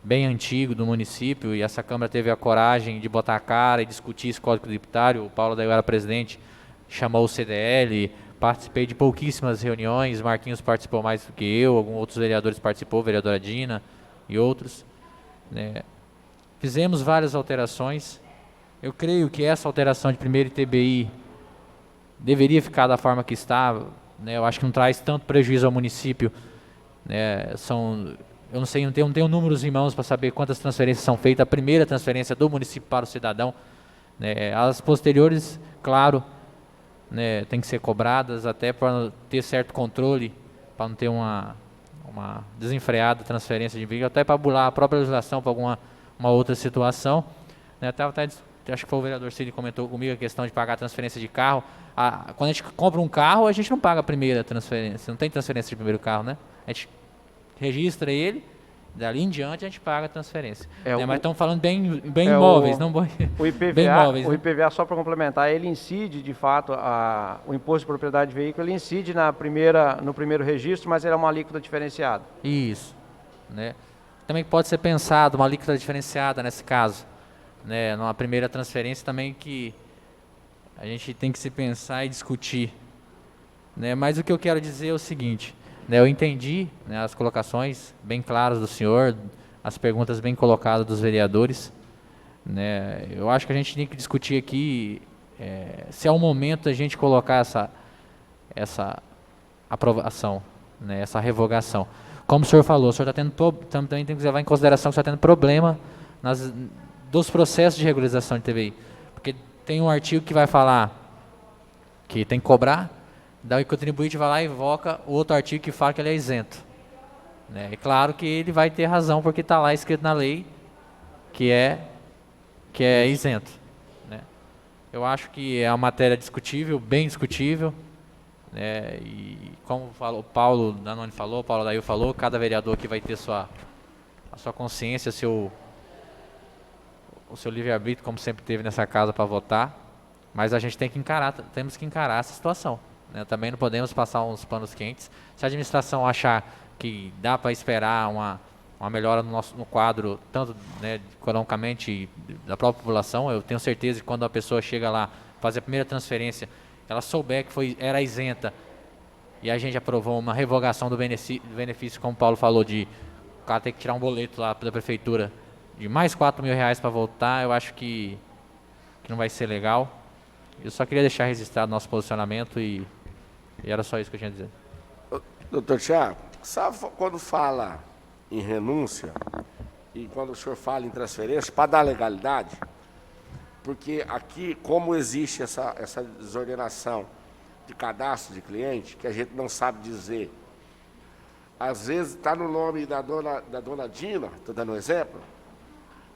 bem antigo do município, e essa Câmara teve a coragem de botar a cara e discutir esse Código Tributário. O Paulo Adair era presidente, chamou o CDL, participei de pouquíssimas reuniões, Marquinhos participou mais do que eu, alguns outros vereadores participou, vereadora Dina e outros, né. Fizemos várias alterações. Eu creio que essa alteração de primeiro ITBI deveria ficar da forma que está, né. Eu acho que não traz tanto prejuízo ao município, né. Eu não sei, não tenho números em mãos para saber quantas transferências são feitas. A primeira transferência do município para o cidadão, né. As posteriores, claro, né, tem que ser cobradas até para ter certo controle, para não ter uma desenfreada transferência de veículo, até para bular a própria legislação para uma outra situação, né. Acho que foi o vereador Cid que comentou comigo a questão de pagar transferência de carro. Quando a gente compra um carro, a gente não paga a primeira transferência, não tem transferência de primeiro carro, né? A gente registra ele, dali em diante a gente paga a transferência. Né? Mas estamos falando bem imóveis, não o IPVA, bem imóveis. O né? IPVA, só para complementar, ele incide, de fato, o imposto de propriedade de veículo, ele incide no primeiro registro, mas ele é uma alíquota diferenciada. Isso. Né? Também pode ser pensado uma alíquota diferenciada nesse caso. Né? Numa primeira transferência também que a gente tem que se pensar e discutir. Né? Mas o que eu quero dizer é o seguinte, né? Eu entendi, né, as colocações bem claras do senhor, as perguntas bem colocadas dos vereadores. Né? Eu acho que a gente tem que discutir aqui se é o momento da gente colocar essa aprovação, né, essa revogação. Como o senhor falou, o senhor também tem que levar em consideração que o senhor está tendo problema dos processos de regularização de TBI. Porque tem um artigo que vai falar que tem que cobrar, daí o contribuinte vai lá e invoca o outro artigo que fala que ele é isento. Né? É claro que ele vai ter razão, porque está lá escrito na lei que é isento. Né? Eu acho que é uma matéria discutível, bem discutível. Né? E como o Paulo Danone falou, o Paulo Dail falou, cada vereador aqui vai ter a sua consciência, o seu livre-arbítrio, como sempre teve nessa casa, para votar. Mas a gente temos que encarar essa situação. Né? Também não podemos passar uns panos quentes. Se a administração achar que dá para esperar uma melhora no quadro, tanto, né, economicamente da própria população, eu tenho certeza que quando a pessoa chega lá, fazer a primeira transferência, ela souber que era isenta, e a gente aprovou uma revogação do benefício, como o Paulo falou, de o cara ter que tirar um boleto lá da prefeitura de mais R$4.000 para voltar, eu acho que não vai ser legal. Eu só queria deixar registrado nosso posicionamento e era só isso que eu tinha a dizer. Doutor Thiago, sabe quando fala em renúncia e quando o senhor fala em transferência, para dar legalidade? Porque aqui, como existe essa desordenação de cadastro de cliente, que a gente não sabe dizer, às vezes está no nome da dona Dina, estou dando um exemplo,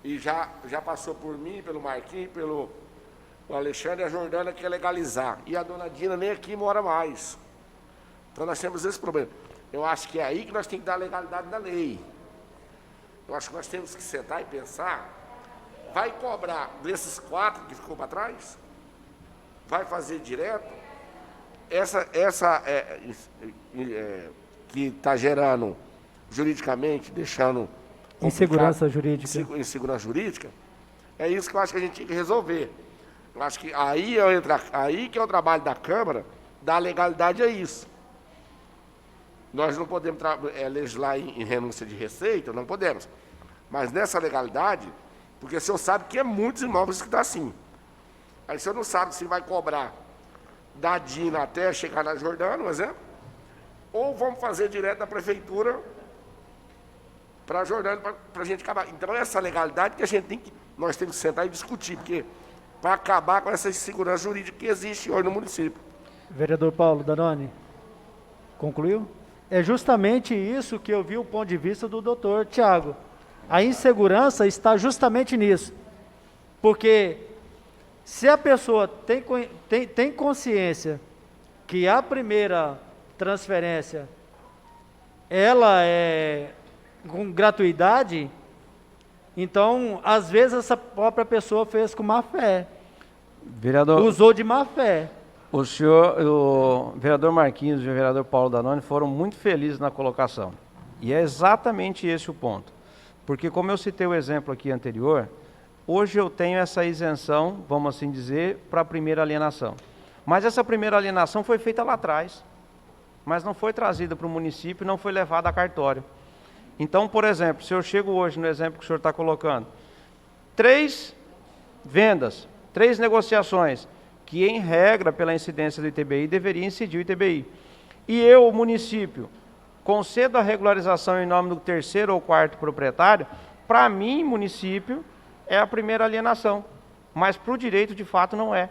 e já passou por mim, pelo Marquinhos, pelo Alexandre e a Jordana, que quer legalizar. E a dona Dina nem aqui mora mais. Então nós temos esse problema. Eu acho que é aí que nós temos que dar legalidade na lei. Eu acho que nós temos que sentar e pensar, vai cobrar desses 4 que ficou para trás? Vai fazer direto? Essa que está gerando juridicamente, deixando Insegurança jurídica. Insegurança jurídica, é isso que eu acho que a gente tem que resolver. Eu acho que aí que é o trabalho da Câmara, dar legalidade a isso. Nós não podemos legislar em renúncia de receita, não podemos. Mas nessa legalidade, porque o senhor sabe que é muitos imóveis que está assim. Aí o senhor não sabe se vai cobrar da Dina até chegar na Jordana, um exemplo, ou vamos fazer direto da prefeitura para a Jordana, para a gente acabar. Então, essa legalidade que nós temos que sentar e discutir, porque para acabar com essa insegurança jurídica que existe hoje no município. Vereador Paulo Danone, concluiu? É justamente isso que eu vi o ponto de vista do doutor Thiago. A insegurança está justamente nisso. Porque se a pessoa tem consciência que a primeira transferência ela é com gratuidade, então, às vezes, essa própria pessoa fez com má fé. Vereador, usou de má fé. O vereador Marquinhos e o vereador Paulo Danone foram muito felizes na colocação. E é exatamente esse o ponto. Porque, como eu citei o exemplo aqui anterior, hoje eu tenho essa isenção, vamos assim dizer, para a primeira alienação. Mas essa primeira alienação foi feita lá atrás, mas não foi trazida para o município, não foi levada a cartório. Então, por exemplo, se eu chego hoje no exemplo que o senhor está colocando, 3 vendas, 3 negociações, que em regra, pela incidência do ITBI, deveria incidir o ITBI. E eu, o município, concedo a regularização em nome do 3º ou 4º proprietário, para mim, município, é a primeira alienação, mas para o direito, de fato, não é.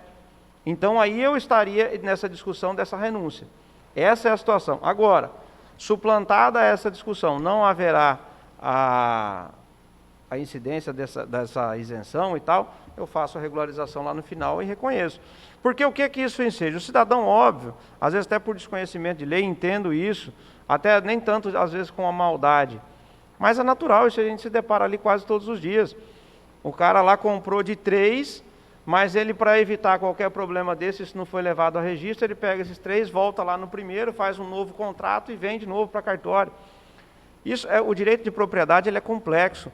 Então, aí eu estaria nessa discussão dessa renúncia. Essa é a situação. Agora, suplantada essa discussão, não haverá a incidência dessa isenção e tal, eu faço a regularização lá no final e reconheço. Porque o que é que isso enseja? O cidadão, óbvio, às vezes até por desconhecimento de lei, entendo isso, até nem tanto às vezes com a maldade, mas é natural, isso a gente se depara ali quase todos os dias. O cara lá comprou de 3, mas ele, para evitar qualquer problema desse, isso não foi levado a registro, ele pega esses 3, volta lá no primeiro, faz um novo contrato e vem de novo para cartório. Isso o direito de propriedade, ele é complexo,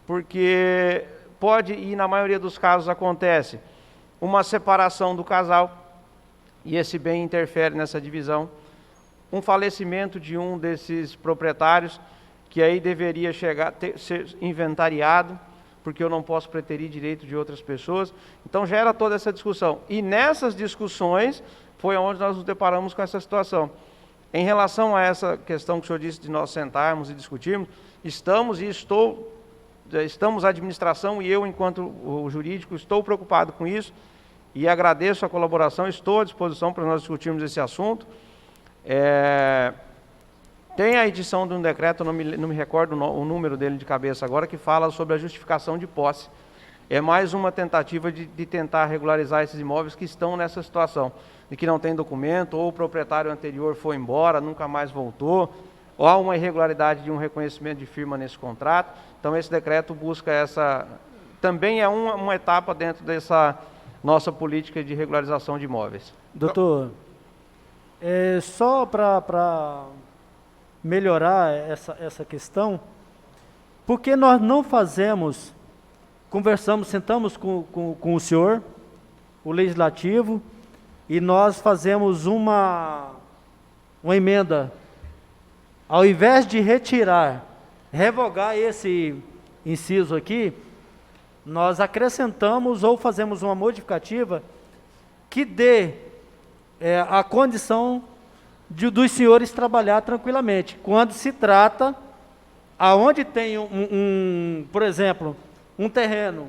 porque pode, e na maioria dos casos acontece, uma separação do casal, e esse bem interfere nessa divisão, um falecimento de um desses proprietários, que aí deveria ser inventariado, porque eu não posso preterir direito de outras pessoas. Então gera toda essa discussão. E nessas discussões foi onde nós nos deparamos com essa situação. Em relação a essa questão que o senhor disse de nós sentarmos e discutirmos, estamos a administração e eu, enquanto o jurídico, estou preocupado com isso e agradeço a colaboração, estou à disposição para nós discutirmos esse assunto. Tem a edição de um decreto, não me recordo o número dele de cabeça agora, que fala sobre a justificação de posse. É mais uma tentativa de tentar regularizar esses imóveis que estão nessa situação, de que não tem documento, ou o proprietário anterior foi embora, nunca mais voltou, ou há uma irregularidade de um reconhecimento de firma nesse contrato. Então esse decreto busca também é uma etapa dentro dessa nossa política de regularização de imóveis. Doutor, só para melhorar essa questão, porque nós não fazemos, sentamos com o senhor, o legislativo, e nós fazemos uma emenda, ao invés de revogar esse inciso aqui, nós acrescentamos ou fazemos uma modificativa que dê a condição dos senhores trabalhar tranquilamente. Quando se trata, aonde tem por exemplo, um terreno,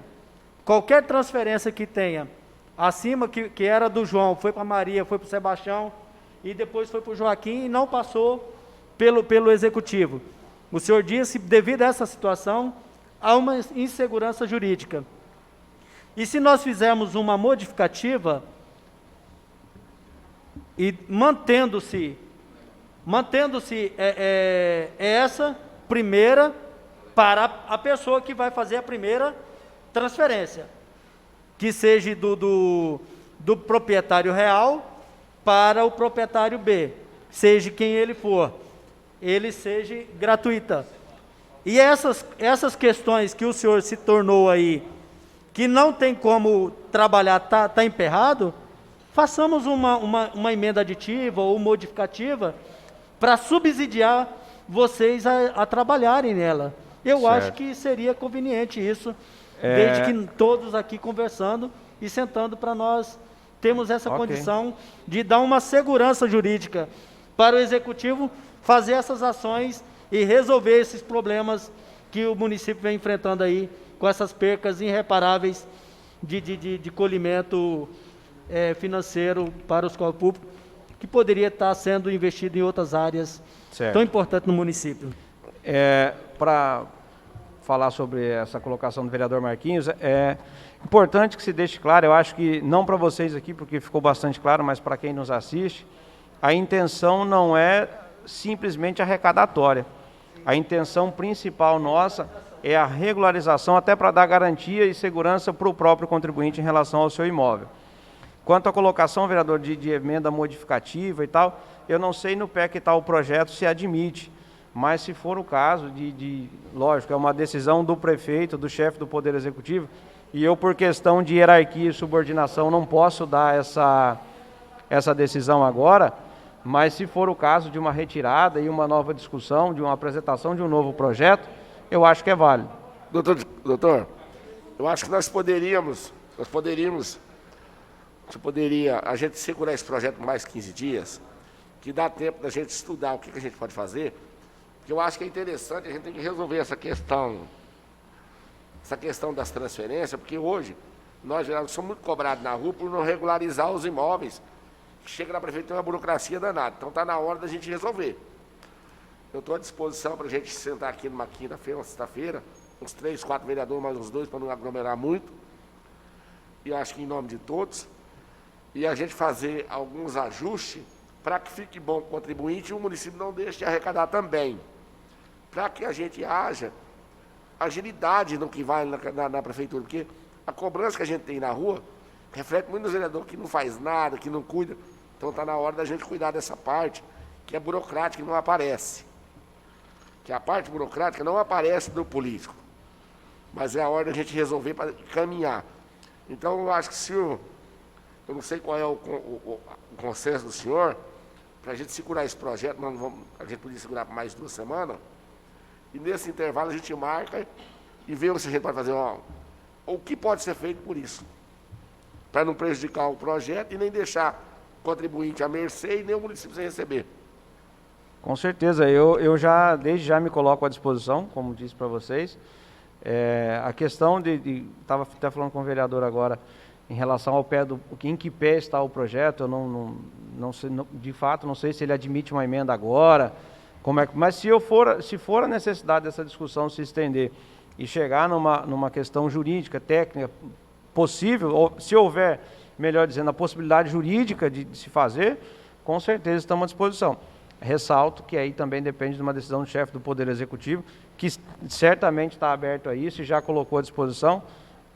qualquer transferência que tenha, acima que era do João, foi para Maria, foi para o Sebastião, e depois foi para o Joaquim e não passou pelo executivo. O senhor disse, devido a essa situação, há uma insegurança jurídica. E se nós fizermos uma modificativa, e mantendo-se essa primeira para a pessoa que vai fazer a primeira transferência, que seja do proprietário real para o proprietário B, seja quem ele for, ele seja gratuita. E essas questões que o senhor se tornou aí, que não tem como trabalhar, tá emperrado, façamos uma emenda aditiva ou modificativa para subsidiar vocês a trabalharem nela. Eu acho que seria conveniente isso, desde que todos aqui conversando e sentando para nós termos essa condição de dar uma segurança jurídica para o executivo fazer essas ações e resolver esses problemas que o município vem enfrentando aí com essas percas irreparáveis de colhimento financeiro para os corpos públicos, que poderia estar sendo investido em outras áreas tão importantes no município. Para falar sobre essa colocação do vereador Marquinhos, é importante que se deixe claro, eu acho que não para vocês aqui, porque ficou bastante claro, mas para quem nos assiste, a intenção não é simplesmente arrecadatória. A intenção principal nossa é a regularização, até para dar garantia e segurança para o próprio contribuinte em relação ao seu imóvel. Quanto à colocação, vereador, de emenda modificativa e tal, eu não sei no pé que está o projeto se admite, mas se for o caso lógico, é uma decisão do prefeito, do chefe do Poder Executivo, e eu, por questão de hierarquia e subordinação, não posso dar essa decisão agora, mas se for o caso de uma retirada e uma nova discussão, de uma apresentação de um novo projeto, eu acho que é válido. Doutor, eu acho que a gente segurar esse projeto mais 15 dias, que dá tempo da gente estudar o que a gente pode fazer, porque eu acho que é interessante, a gente tem que resolver essa questão das transferências, porque hoje nós somos muito cobrados na rua por não regularizar os imóveis. Chega na prefeitura, tem uma burocracia danada. Então está na hora da gente resolver. Eu estou à disposição para a gente sentar aqui numa quinta-feira, uma sexta-feira, uns 3, 4 vereadores, mais uns 2, para não aglomerar muito. E acho que em nome de todos. E a gente fazer alguns ajustes para que fique bom para o contribuinte e o município não deixe de arrecadar também. Para que a gente haja agilidade no que vai na prefeitura. Porque a cobrança que a gente tem na rua reflete muito nos vereadores que não faz nada, que não cuida. Então está na hora da gente cuidar dessa parte, que é burocrática e não aparece. Que a parte burocrática não aparece do político. Mas é a hora da gente resolver para caminhar. Então eu acho que se eu não sei qual é o consenso do senhor, para a gente segurar esse projeto, a gente podia segurar por mais 2 semanas, e nesse intervalo a gente marca e vê se a gente pode fazer o que pode ser feito por isso. Para não prejudicar o projeto e nem deixar o contribuinte à mercê e nem o município sem receber. Com certeza, desde já me coloco à disposição, como disse para vocês. A questão estava até falando com o vereador agora, em relação ao em que pé está o projeto, eu não sei, de fato, não sei se ele admite uma emenda agora, mas se for a necessidade dessa discussão se estender e chegar numa questão jurídica, técnica, possível, ou se houver, melhor dizendo, a possibilidade jurídica de se fazer, com certeza estamos à disposição. Ressalto que aí também depende de uma decisão do chefe do Poder Executivo, que certamente está aberto a isso e já colocou à disposição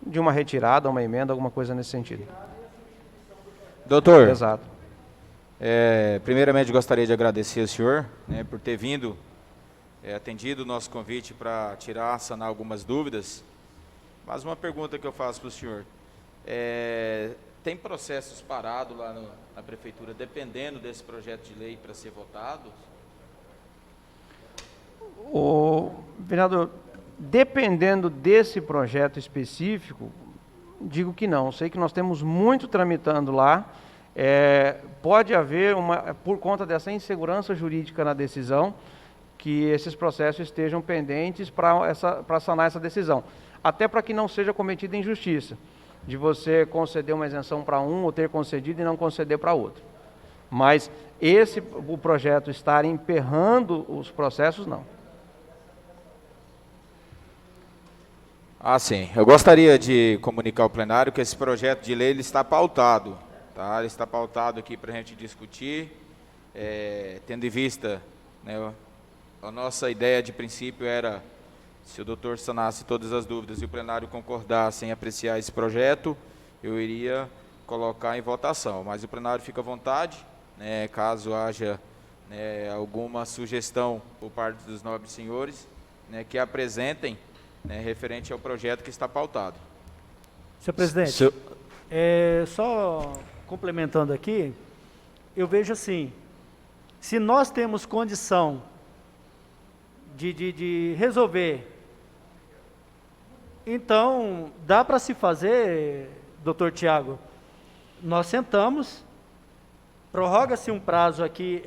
de uma retirada, uma emenda, alguma coisa nesse sentido. Doutor, Exato. Primeiramente gostaria de agradecer ao senhor, por ter vindo, atendido o nosso convite para sanar algumas dúvidas. Mas uma pergunta que eu faço para o senhor, tem processos parados lá na prefeitura, dependendo desse projeto de lei para ser votado? Vereador, dependendo desse projeto específico, digo que não. Sei que nós temos muito tramitando lá. Pode haver, por conta dessa insegurança jurídica na decisão, que esses processos estejam pendentes para sanar essa decisão. Até para que não seja cometida injustiça, de você conceder uma isenção para um ou ter concedido e não conceder para outro. Mas o projeto estar emperrando os processos, não. Sim. Eu gostaria de comunicar ao plenário que esse projeto de lei ele está pautado. Tá? Ele está pautado aqui para a gente discutir, tendo em vista, a nossa ideia de princípio era, se o doutor sanasse todas as dúvidas e o plenário concordasse em apreciar esse projeto, eu iria colocar em votação. Mas o plenário fica à vontade, caso haja alguma sugestão por parte dos nobres senhores, que apresentem, referente ao projeto que está pautado. Senhor presidente, só complementando aqui, eu vejo assim, se nós temos condição de resolver, então dá para se fazer, doutor Tiago, nós sentamos, prorroga-se um prazo aqui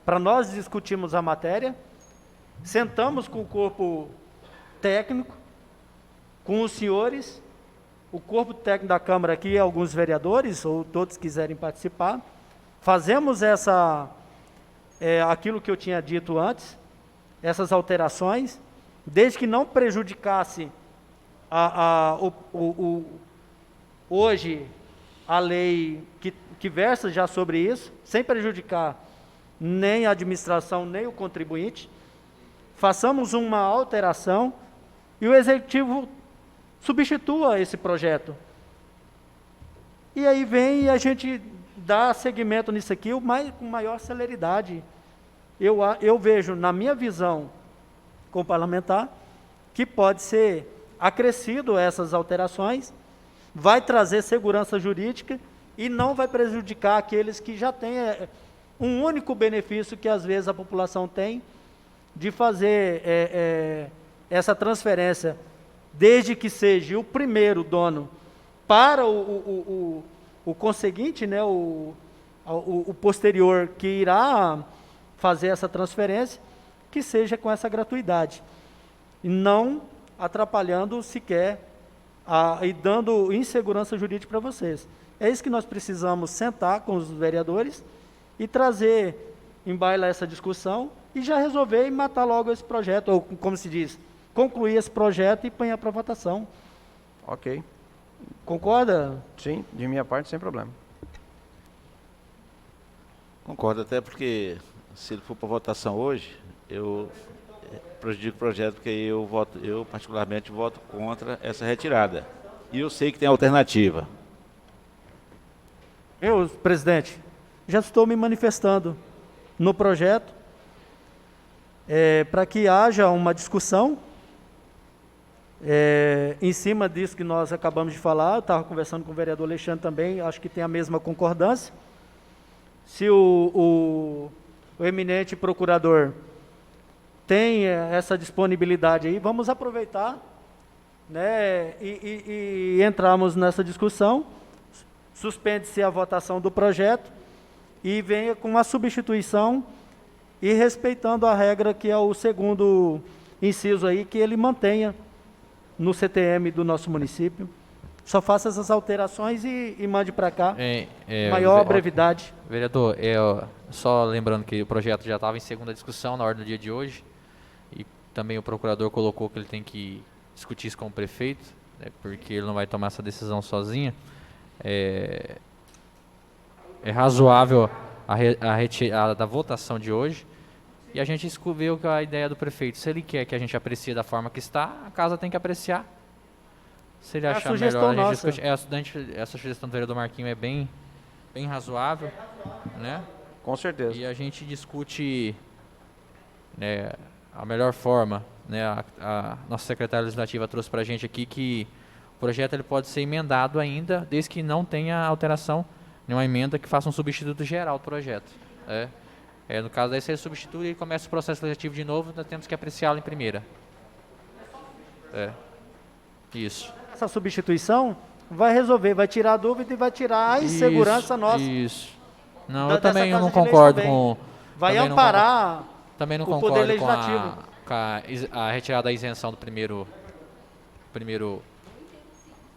para nós discutirmos a matéria, sentamos com o corpo técnico, com os senhores, o corpo técnico da Câmara aqui, alguns vereadores, ou todos quiserem participar, fazemos aquilo que eu tinha dito antes, essas alterações, desde que não prejudicasse hoje a lei que versa já sobre isso, sem prejudicar nem a administração, nem o contribuinte, façamos uma alteração e o Executivo substitua esse projeto. E aí vem e a gente dá seguimento nisso aqui com maior celeridade. Eu vejo, na minha visão como parlamentar, que pode ser acrescido essas alterações, vai trazer segurança jurídica e não vai prejudicar aqueles que já têm um único benefício que às vezes a população tem de fazer essa transferência, desde que seja o primeiro dono para o conseguinte, né, o posterior que irá fazer essa transferência, que seja com essa gratuidade, e não atrapalhando sequer e dando insegurança jurídica para vocês. É isso que nós precisamos sentar com os vereadores e trazer em baila essa discussão e já resolver e matar logo esse projeto, ou como se diz, concluir esse projeto e pôr para votação. Ok. Concorda? Sim, de minha parte, sem problema. Concordo, até porque se ele for para votação hoje, eu prejudico o projeto, porque eu particularmente voto contra essa retirada. E eu sei que tem alternativa. Eu, presidente, já estou me manifestando no projeto para que haja uma discussão em cima disso que nós acabamos de falar. Eu estava conversando com o vereador Alexandre também, acho que tem a mesma concordância. Se o eminente procurador tem essa disponibilidade aí, vamos aproveitar, né, e entrarmos nessa discussão. Suspende-se a votação do projeto e venha com uma substituição e respeitando a regra que é o segundo inciso aí, que ele mantenha no CTM do nosso município. Só faça essas alterações e mande para cá, maior brevidade. Vereador, só lembrando que o projeto já estava em segunda discussão na ordem do dia de hoje, e também o procurador colocou que ele tem que discutir isso com o prefeito, né, porque ele não vai tomar essa decisão sozinho. É razoável a retirada da votação de hoje, e a gente vê a ideia do prefeito. Se ele quer que a gente aprecie da forma que está, a casa tem que apreciar. Se ele achar melhor, a gente discute. Essa sugestão do vereador Marquinho é bem razoável, né? Com certeza. E a gente discute, né, a melhor forma, né? A nossa secretária legislativa trouxe para a gente aqui que o projeto ele pode ser emendado ainda, desde que não tenha alteração, nenhuma emenda que faça um substituto geral do projeto. No caso daí, se ele substitui e começa o processo legislativo de novo, nós temos que apreciá-lo em primeira. Isso. Essa substituição vai resolver, vai tirar a dúvida e vai tirar a insegurança nossa. Isso. Não, eu também não concordo com... Vai amparar também não o concordo Poder Legislativo. com a retirada da isenção do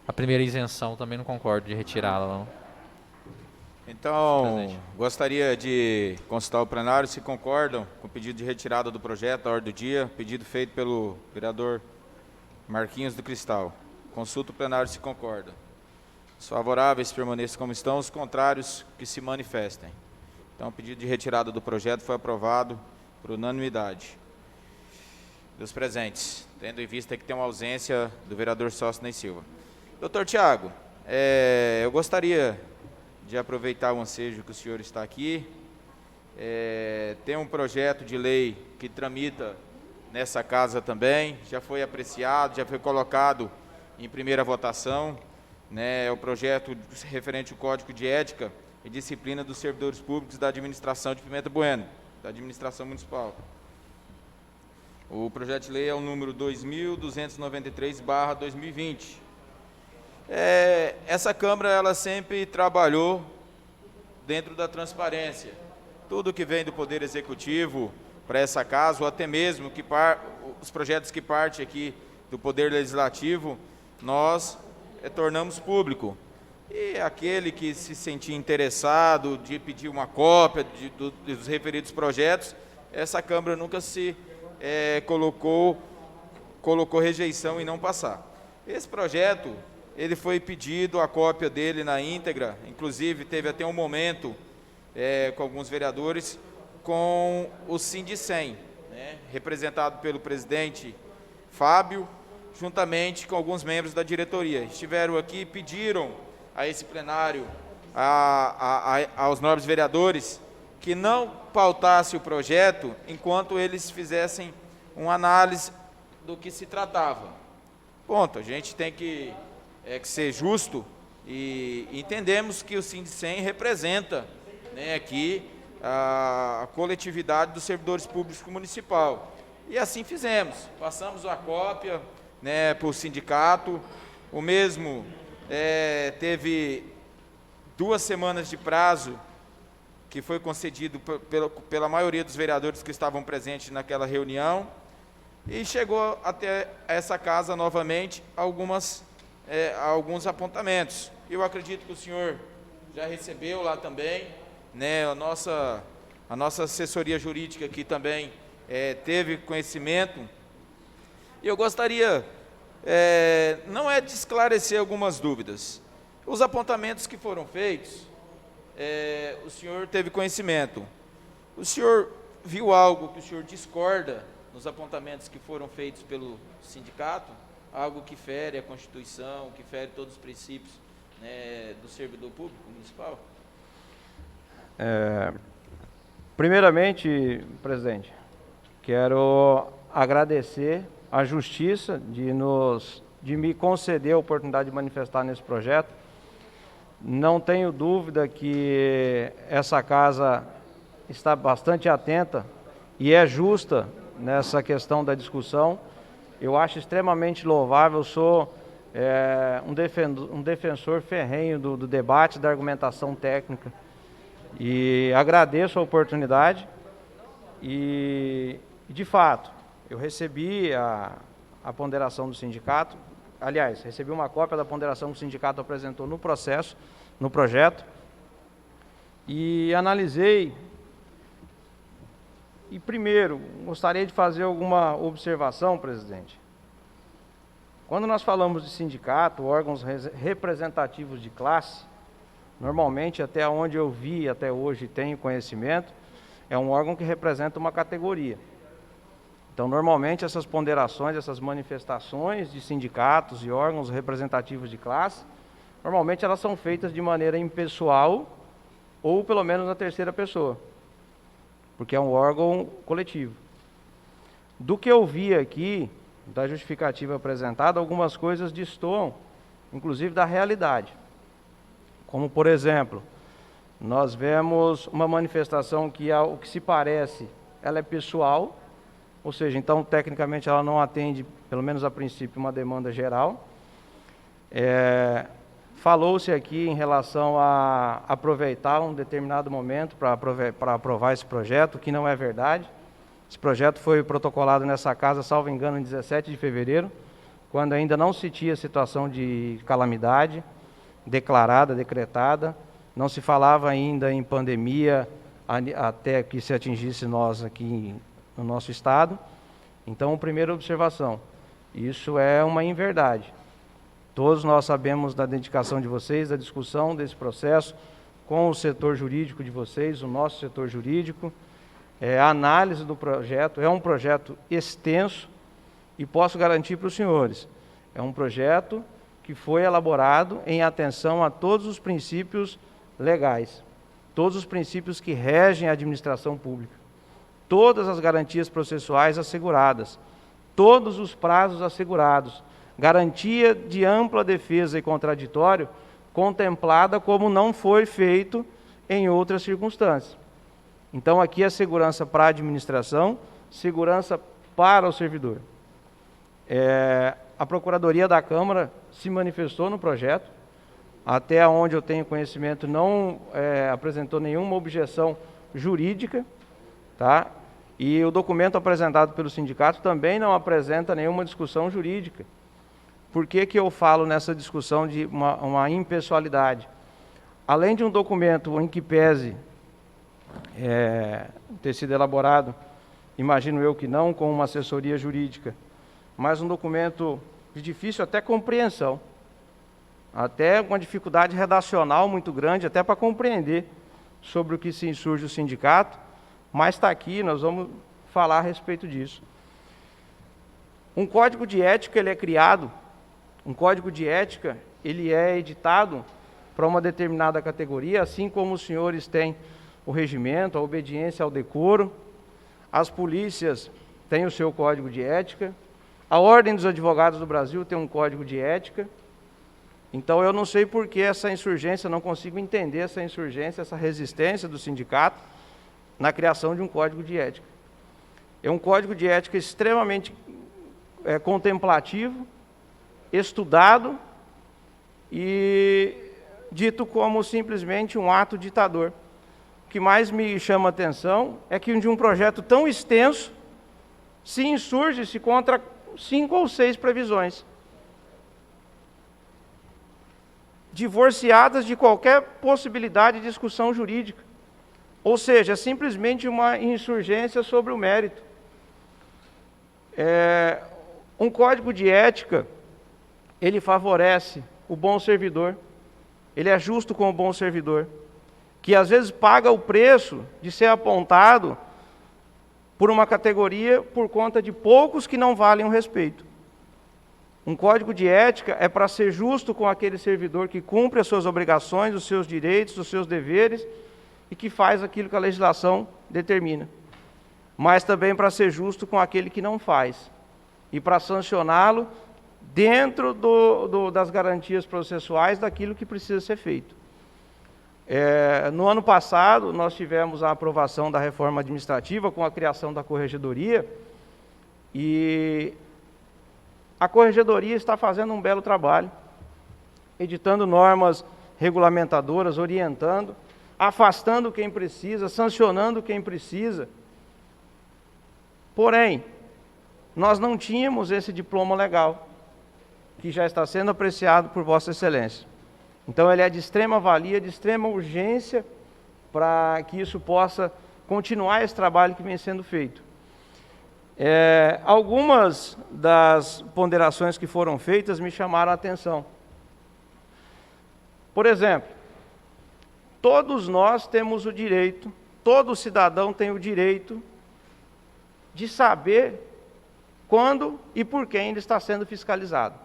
a primeira isenção, também não concordo de retirá-la, não. Então, Presidente. gostaria de consultar o plenário se concordam com o pedido de retirada do projeto da ordem do dia, pedido feito pelo vereador Marquinhos do Cristal. Consulta o plenário se concorda. Os favoráveis permaneçam como estão, os contrários que se manifestem. Então, o pedido de retirada do projeto foi aprovado por unanimidade dos presentes, tendo em vista que tem uma ausência do vereador Sócio Silva. Doutor Tiago, eu gostaria de aproveitar o ansejo que o senhor está aqui. Tem um projeto de lei que tramita nessa casa também, já foi apreciado, já foi colocado em primeira votação, né, é o projeto referente ao Código de Ética e Disciplina dos Servidores Públicos da Administração de Pimenta Bueno, da Administração Municipal. O projeto de lei é o número 2293/2020. Essa Câmara ela sempre trabalhou dentro da transparência. Tudo que vem do Poder Executivo para essa casa, ou até mesmo os projetos que partem aqui do Poder Legislativo, nós tornamos público. E aquele que se sentir interessado de pedir uma cópia dos referidos projetos, essa Câmara nunca se colocou rejeição em não passar. Esse projeto, ele foi pedido a cópia dele na íntegra, inclusive teve até um momento com alguns vereadores, com o Sindicem, né, representado pelo presidente Fábio, juntamente com alguns membros da diretoria. Estiveram aqui, pediram a esse plenário, aos nobres vereadores, que não pautasse o projeto enquanto eles fizessem uma análise do que se tratava. Ponto, a gente tem que ser justo E entendemos que o Sindicem representa, né, aqui a coletividade dos servidores públicos municipal. E assim fizemos, passamos a cópia, né, para o sindicato. O mesmo teve 2 semanas de prazo que foi concedido pela maioria dos vereadores que estavam presentes naquela reunião, e chegou até essa casa novamente alguns apontamentos. Eu acredito que o senhor já recebeu lá também, né, a nossa assessoria jurídica aqui também teve conhecimento. E eu gostaria, não é de esclarecer algumas dúvidas. Os apontamentos que foram feitos, o senhor teve conhecimento. O senhor viu algo que o senhor discorda nos apontamentos que foram feitos pelo sindicato? Algo que fere a Constituição, que fere todos os princípios, né, do servidor público municipal? Primeiramente, presidente, quero agradecer à Justiça de me conceder a oportunidade de manifestar nesse projeto. Não tenho dúvida que essa casa está bastante atenta e é justa nessa questão da discussão. Eu acho extremamente louvável, sou um defensor ferrenho do debate, da argumentação técnica, e agradeço a oportunidade. E de fato, eu recebi a ponderação do sindicato. Aliás, recebi uma cópia da ponderação que o sindicato apresentou no projeto, e analisei. E primeiro, gostaria de fazer alguma observação, presidente. Quando nós falamos de sindicato, órgãos representativos de classe, normalmente, até onde eu vi até hoje tenho conhecimento, é um órgão que representa uma categoria. Então, normalmente, essas ponderações, essas manifestações de sindicatos e órgãos representativos de classe, normalmente elas são feitas de maneira impessoal ou pelo menos na terceira pessoa, porque é um órgão coletivo. Do que eu vi aqui, da justificativa apresentada, algumas coisas destoam, inclusive da realidade. Como, por exemplo, nós vemos uma manifestação que, ao que se parece, ela é pessoal, ou seja, então, tecnicamente, ela não atende, pelo menos a princípio, uma demanda geral. Falou-se aqui em relação a aproveitar um determinado momento para aprovar esse projeto, que não é verdade. Esse projeto foi protocolado nessa casa, salvo engano, em 17 de fevereiro, quando ainda não se tinha situação de calamidade declarada, decretada, não se falava ainda em pandemia até que se atingisse nós aqui no nosso estado. Então, primeira observação, isso é uma inverdade. Todos nós sabemos da dedicação de vocês, da discussão desse processo com o setor jurídico de vocês, o nosso setor jurídico, a análise do projeto. É um projeto extenso e posso garantir para os senhores, é um projeto que foi elaborado em atenção a todos os princípios legais, todos os princípios que regem a administração pública, todas as garantias processuais asseguradas, todos os prazos assegurados, garantia de ampla defesa e contraditório contemplada como não foi feito em outras circunstâncias. Então, aqui é segurança para a administração, segurança para o servidor. A Procuradoria da Câmara se manifestou no projeto, até onde eu tenho conhecimento, não apresentou nenhuma objeção jurídica, tá? E o documento apresentado pelo sindicato também não apresenta nenhuma discussão jurídica. Por que que eu falo nessa discussão de uma impessoalidade? Além de um documento em que pese ter sido elaborado, imagino eu que não com uma assessoria jurídica, mas um documento de difícil até compreensão, até uma dificuldade redacional muito grande, até para compreender sobre o que se insurge o sindicato, mas está aqui, nós vamos falar a respeito disso. Um código de ética, ele é criado, um código de ética, ele é editado para uma determinada categoria, assim como os senhores têm o regimento, a obediência ao decoro, as polícias têm o seu código de ética, a Ordem dos Advogados do Brasil tem um código de ética, Então eu não sei por que essa insurgência, não consigo entender essa insurgência, essa resistência do sindicato na criação de um código de ética. É um código de ética extremamente contemplativo, estudado e dito como simplesmente um ato ditador. O que mais me chama a atenção é que de um projeto tão extenso se insurge-se contra 5 ou 6 previsões, divorciadas de qualquer possibilidade de discussão jurídica. Ou seja, é simplesmente uma insurgência sobre o mérito. Um código de ética, ele favorece o bom servidor, ele é justo com o bom servidor, que às vezes paga o preço de ser apontado por uma categoria por conta de poucos que não valem o respeito. Um código de ética é para ser justo com aquele servidor que cumpre as suas obrigações, os seus direitos, os seus deveres e que faz aquilo que a legislação determina. Mas também para ser justo com aquele que não faz e para sancioná-lo dentro das garantias processuais daquilo que precisa ser feito. No ano passado, nós tivemos a aprovação da reforma administrativa com a criação da Corregedoria e a Corregedoria está fazendo um belo trabalho, editando normas regulamentadoras, orientando, afastando quem precisa, sancionando quem precisa. Porém, nós não tínhamos esse diploma legal, que já está sendo apreciado por Vossa Excelência. Então, ele é de extrema valia, de extrema urgência, para que isso possa continuar esse trabalho que vem sendo feito. Algumas das ponderações que foram feitas me chamaram a atenção. Por exemplo, todos nós temos o direito, todo cidadão tem o direito de saber quando e por quem ele está sendo fiscalizado.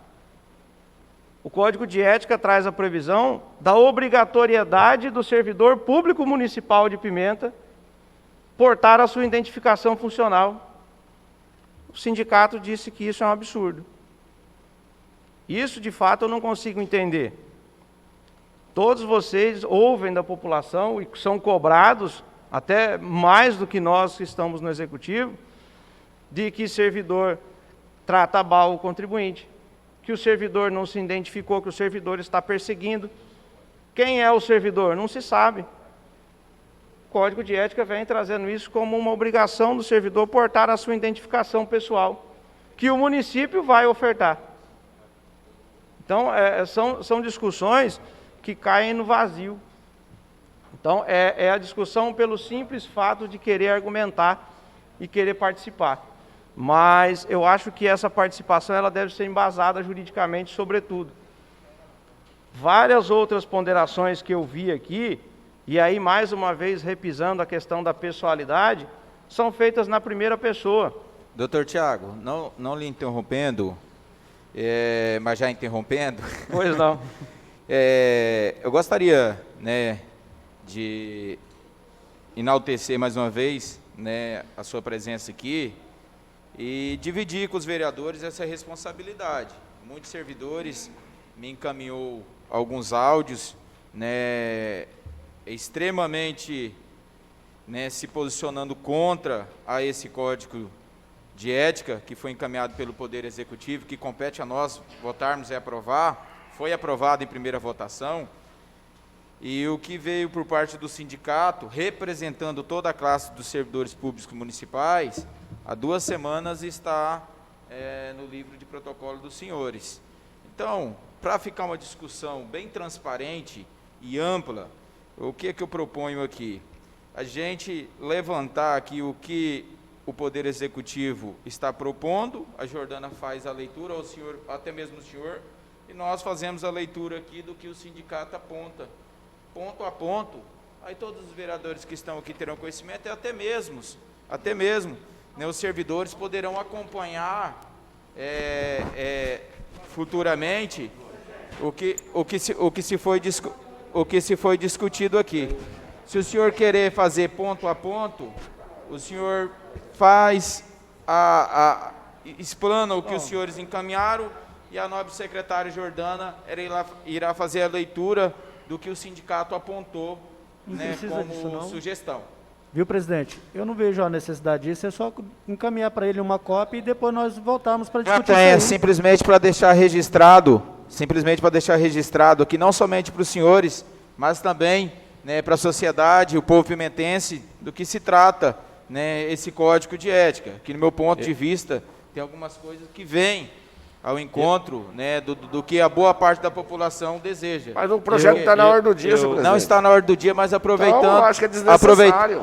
O Código de Ética traz a previsão da obrigatoriedade do servidor público municipal de Pimenta portar a sua identificação funcional. O sindicato disse que isso é um absurdo. Isso, de fato, eu não consigo entender. Todos vocês ouvem da população e são cobrados, até mais do que nós que estamos no Executivo, de que servidor trata mal o contribuinte, que o servidor não se identificou, que o servidor está perseguindo. Quem é o servidor? Não se sabe. O Código de Ética vem trazendo isso como uma obrigação do servidor portar a sua identificação pessoal, que o município vai ofertar. Então, são discussões que caem no vazio. Então, é a discussão pelo simples fato de querer argumentar e querer participar. Mas eu acho que essa participação ela deve ser embasada juridicamente, sobretudo. Várias outras ponderações que eu vi aqui, e aí mais uma vez repisando a questão da pessoalidade, são feitas na primeira pessoa. Doutor Tiago, não lhe interrompendo, mas já interrompendo. Pois não. Eu gostaria, de enaltecer mais uma vez, a sua presença aqui e dividir com os vereadores essa responsabilidade. Muitos servidores me encaminhou alguns áudios, extremamente se posicionando contra a esse código de ética que foi encaminhado pelo Poder Executivo, que compete a nós votarmos e aprovar. Foi aprovado em primeira votação, e o que veio por parte do sindicato, representando toda a classe dos servidores públicos municipais, há 2 semanas está no livro de protocolo dos senhores. Então, para ficar uma discussão bem transparente e ampla, o que é que eu proponho aqui? A gente levantar aqui o que o Poder Executivo está propondo, a Jordana faz a leitura, ou o senhor, até mesmo o senhor, e nós fazemos a leitura aqui do que o sindicato aponta, ponto a ponto. Aí todos os vereadores que estão aqui terão conhecimento, e até mesmo os servidores poderão acompanhar futuramente o que se foi discutido aqui. Se o senhor querer fazer ponto a ponto, o senhor faz explana o que os senhores encaminharam, e a nobre secretária Jordana irá fazer a leitura do que o sindicato apontou, Não né, precisa disso, como não. sugestão. Viu, presidente? Eu não vejo a necessidade disso, é só encaminhar para ele uma cópia e depois nós voltarmos para discutir É isso aí. simplesmente para deixar registrado aqui, não somente para os senhores, mas também, né, para a sociedade, o povo pimentense, do que se trata, né, esse código de ética, que no meu ponto de vista tem algumas coisas que vêm ao encontro, né, do que a boa parte da população deseja. Mas o projeto está na ordem do dia, senhor presidente. Não está na ordem do dia, mas aproveitando, Então, eu acho que é desnecessário.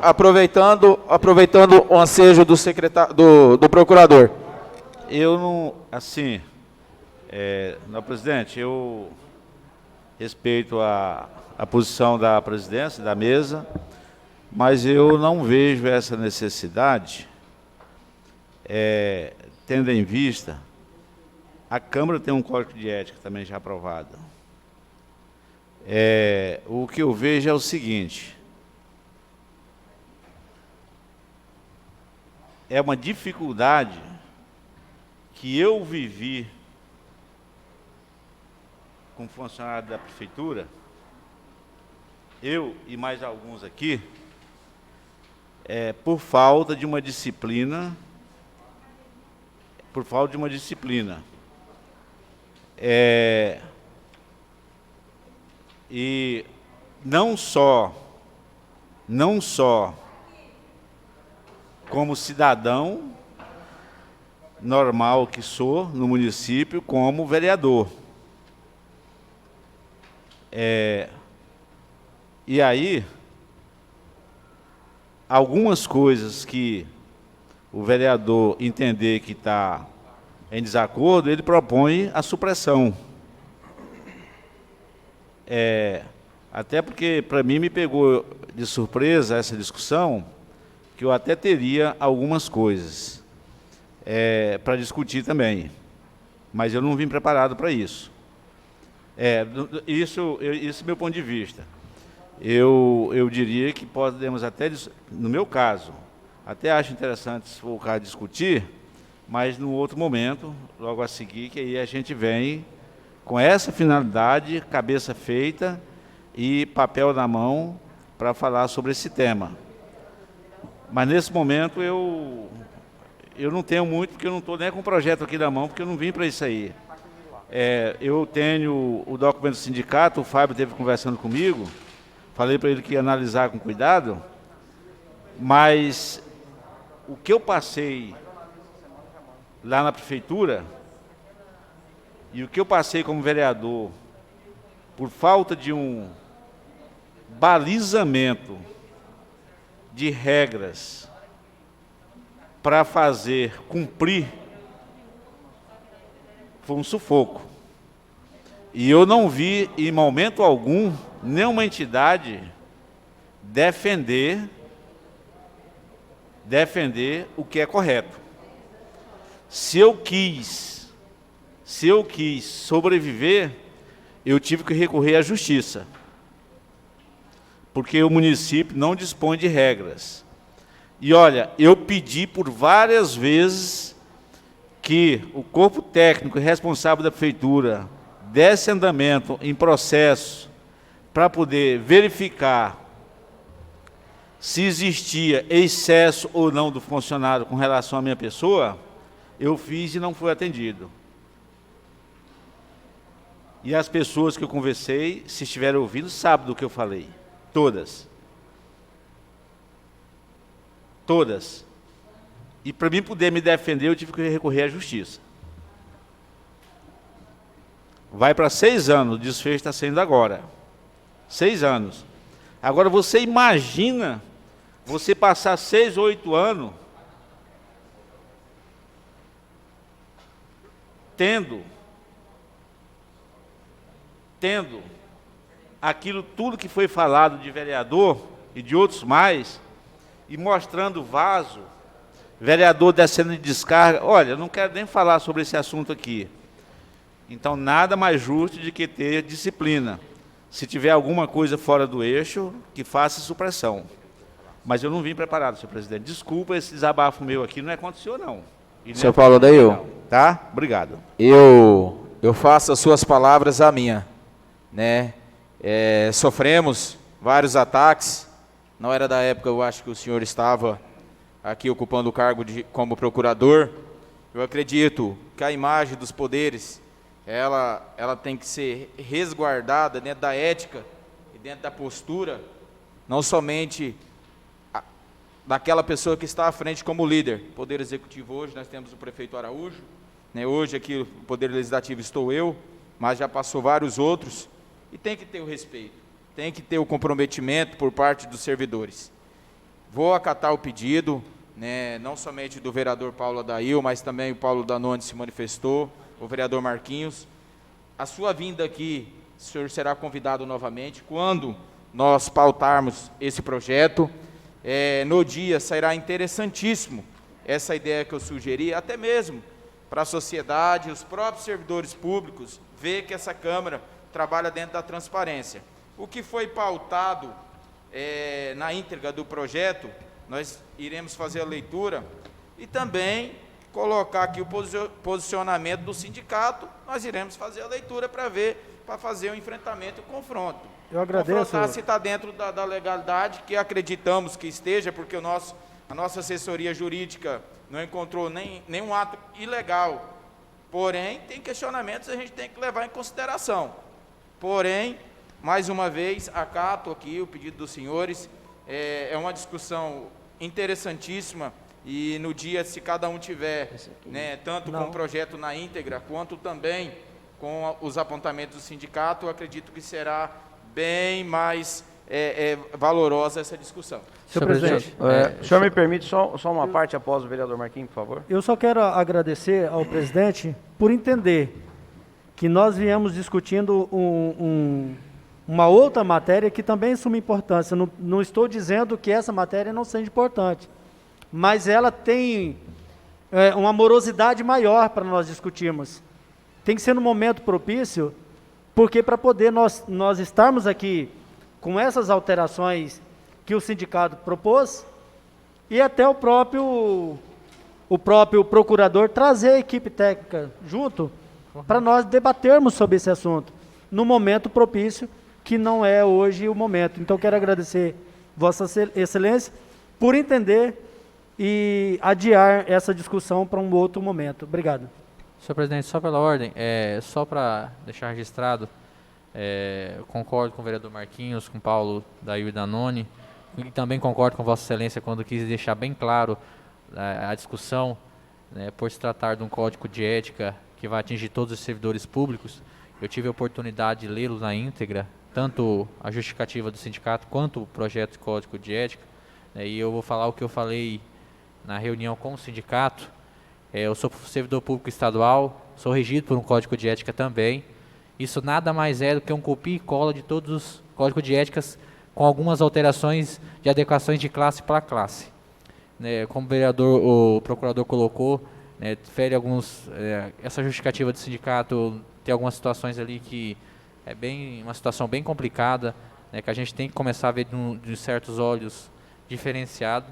aproveitando o ansejo do secretário, do procurador. Eu não, assim, não, presidente, eu respeito a posição da presidência, da mesa, mas eu não vejo essa necessidade, tendo em vista, a Câmara tem um código de ética também já aprovado. O que eu vejo é o seguinte, é uma dificuldade que eu vivi como funcionário da prefeitura, eu e mais alguns aqui, por falta de uma disciplina, e não só como cidadão normal que sou no município, como vereador. E aí, algumas coisas que o vereador entender que está em desacordo, ele propõe a supressão. Até porque, para mim, me pegou de surpresa essa discussão, que eu até teria algumas coisas para discutir também, mas eu não vim preparado para isso. Isso é meu ponto de vista. Eu diria que podemos até, no meu caso, até acho interessante, se for o caso, discutir, mas no outro momento, logo a seguir, que aí a gente vem com essa finalidade, cabeça feita e papel na mão para falar sobre esse tema. Mas nesse momento eu não tenho muito, porque eu não estou nem com o projeto aqui na mão, porque eu não vim para isso aí. Eu tenho o documento do sindicato, o Fábio esteve conversando comigo, falei para ele que ia analisar com cuidado, mas o que eu passei lá na prefeitura e o que eu passei como vereador por falta de um balizamento de regras para fazer cumprir foi um sufoco. E eu não vi, em momento algum, nenhuma entidade defender o que é correto. Se eu quis sobreviver, eu tive que recorrer à justiça, porque o município não dispõe de regras. E olha, eu pedi por várias vezes que o corpo técnico responsável da prefeitura desse andamento em processo para poder verificar se existia excesso ou não do funcionário com relação à minha pessoa. Eu fiz e não fui atendido. E as pessoas que eu conversei, se estiverem ouvindo, sabem do que eu falei. Todas. Todas. E para mim poder me defender, eu tive que recorrer à justiça. Vai para 6 anos, o desfecho está sendo agora. 6 anos. Agora você imagina você passar 6 ou 8 anos tendo aquilo tudo que foi falado de vereador e de outros mais, e mostrando vaso, vereador descendo de descarga. Olha, eu não quero nem falar sobre esse assunto aqui. Então, nada mais justo de que ter disciplina. Se tiver alguma coisa fora do eixo, que faça supressão. Mas eu não vim preparado, senhor presidente. Desculpa esse desabafo meu aqui, não é contra o senhor, não. Senhor Paulo Dail, Tá? Obrigado. eu eu faço as suas palavras a minha, né? Sofremos vários ataques, não era da época, eu acho que o senhor estava aqui ocupando o cargo como procurador. Eu acredito que a imagem dos poderes, ela tem que ser resguardada dentro da ética e dentro da postura, não somente daquela pessoa que está à frente como líder. Poder Executivo hoje, nós temos o prefeito Araújo, né? Hoje aqui o Poder Legislativo estou eu, mas já passou vários outros, e tem que ter o respeito, tem que ter o comprometimento por parte dos servidores. Vou acatar o pedido, né, não somente do vereador Paulo Adail, mas também o Paulo Danone se manifestou, o vereador Marquinhos. A sua vinda aqui, o senhor será convidado novamente, quando nós pautarmos esse projeto. No dia sairá interessantíssimo essa ideia que eu sugeri, até mesmo para a sociedade, os próprios servidores públicos, ver que essa Câmara trabalha dentro da transparência. O que foi pautado na íntegra do projeto, nós iremos fazer a leitura e também colocar aqui o posicionamento do sindicato. Nós iremos fazer a leitura para fazer o enfrentamento e o confronto. Eu agradeço. Confrontar se está dentro da legalidade, que acreditamos que esteja, porque a nossa assessoria jurídica não encontrou nenhum ato ilegal. Porém, tem questionamentos que a gente tem que levar em consideração. Porém, mais uma vez, acato aqui o pedido dos senhores. É uma discussão interessantíssima, e no dia, se cada um tiver, né, tanto com o projeto na íntegra, quanto também com os apontamentos do sindicato, eu acredito que será bem mais valorosa essa discussão. Senhor presidente, O senhor me permite só uma parte após o vereador Marquinhos, por favor? eu só quero agradecer ao presidente por entender que nós viemos discutindo uma outra matéria que também é de suma importância. Não estou dizendo que essa matéria não seja importante, mas ela tem uma morosidade maior para nós discutirmos. Tem que ser no momento propício, porque para poder nós estarmos aqui com essas alterações que o sindicato propôs, e até o próprio procurador trazer a equipe técnica junto, para nós debatermos sobre esse assunto, no momento propício, que não é hoje o momento. Então, quero agradecer Vossa Excelência por entender e adiar essa discussão para um outro momento. Obrigado. Senhor presidente, só pela ordem, só para deixar registrado, eu concordo com o vereador Marquinhos, com o Paulo Adail e Danone, e também concordo com Vossa Excelência quando quis deixar bem claro a discussão, né, por se tratar de um código de ética que vai atingir todos os servidores públicos. Eu tive a oportunidade de lê-lo na íntegra, tanto a justificativa do sindicato quanto o projeto de código de ética, e eu vou falar o que eu falei na reunião com o sindicato. Eu sou servidor público estadual, sou regido por um código de ética também. Isso nada mais é do que um copia e cola de todos os códigos de éticas, com algumas alterações de adequações de classe para classe. Como o procurador colocou, fere essa justificativa do sindicato, tem algumas situações ali que uma situação bem complicada, que a gente tem que começar a ver de certos olhos diferenciado,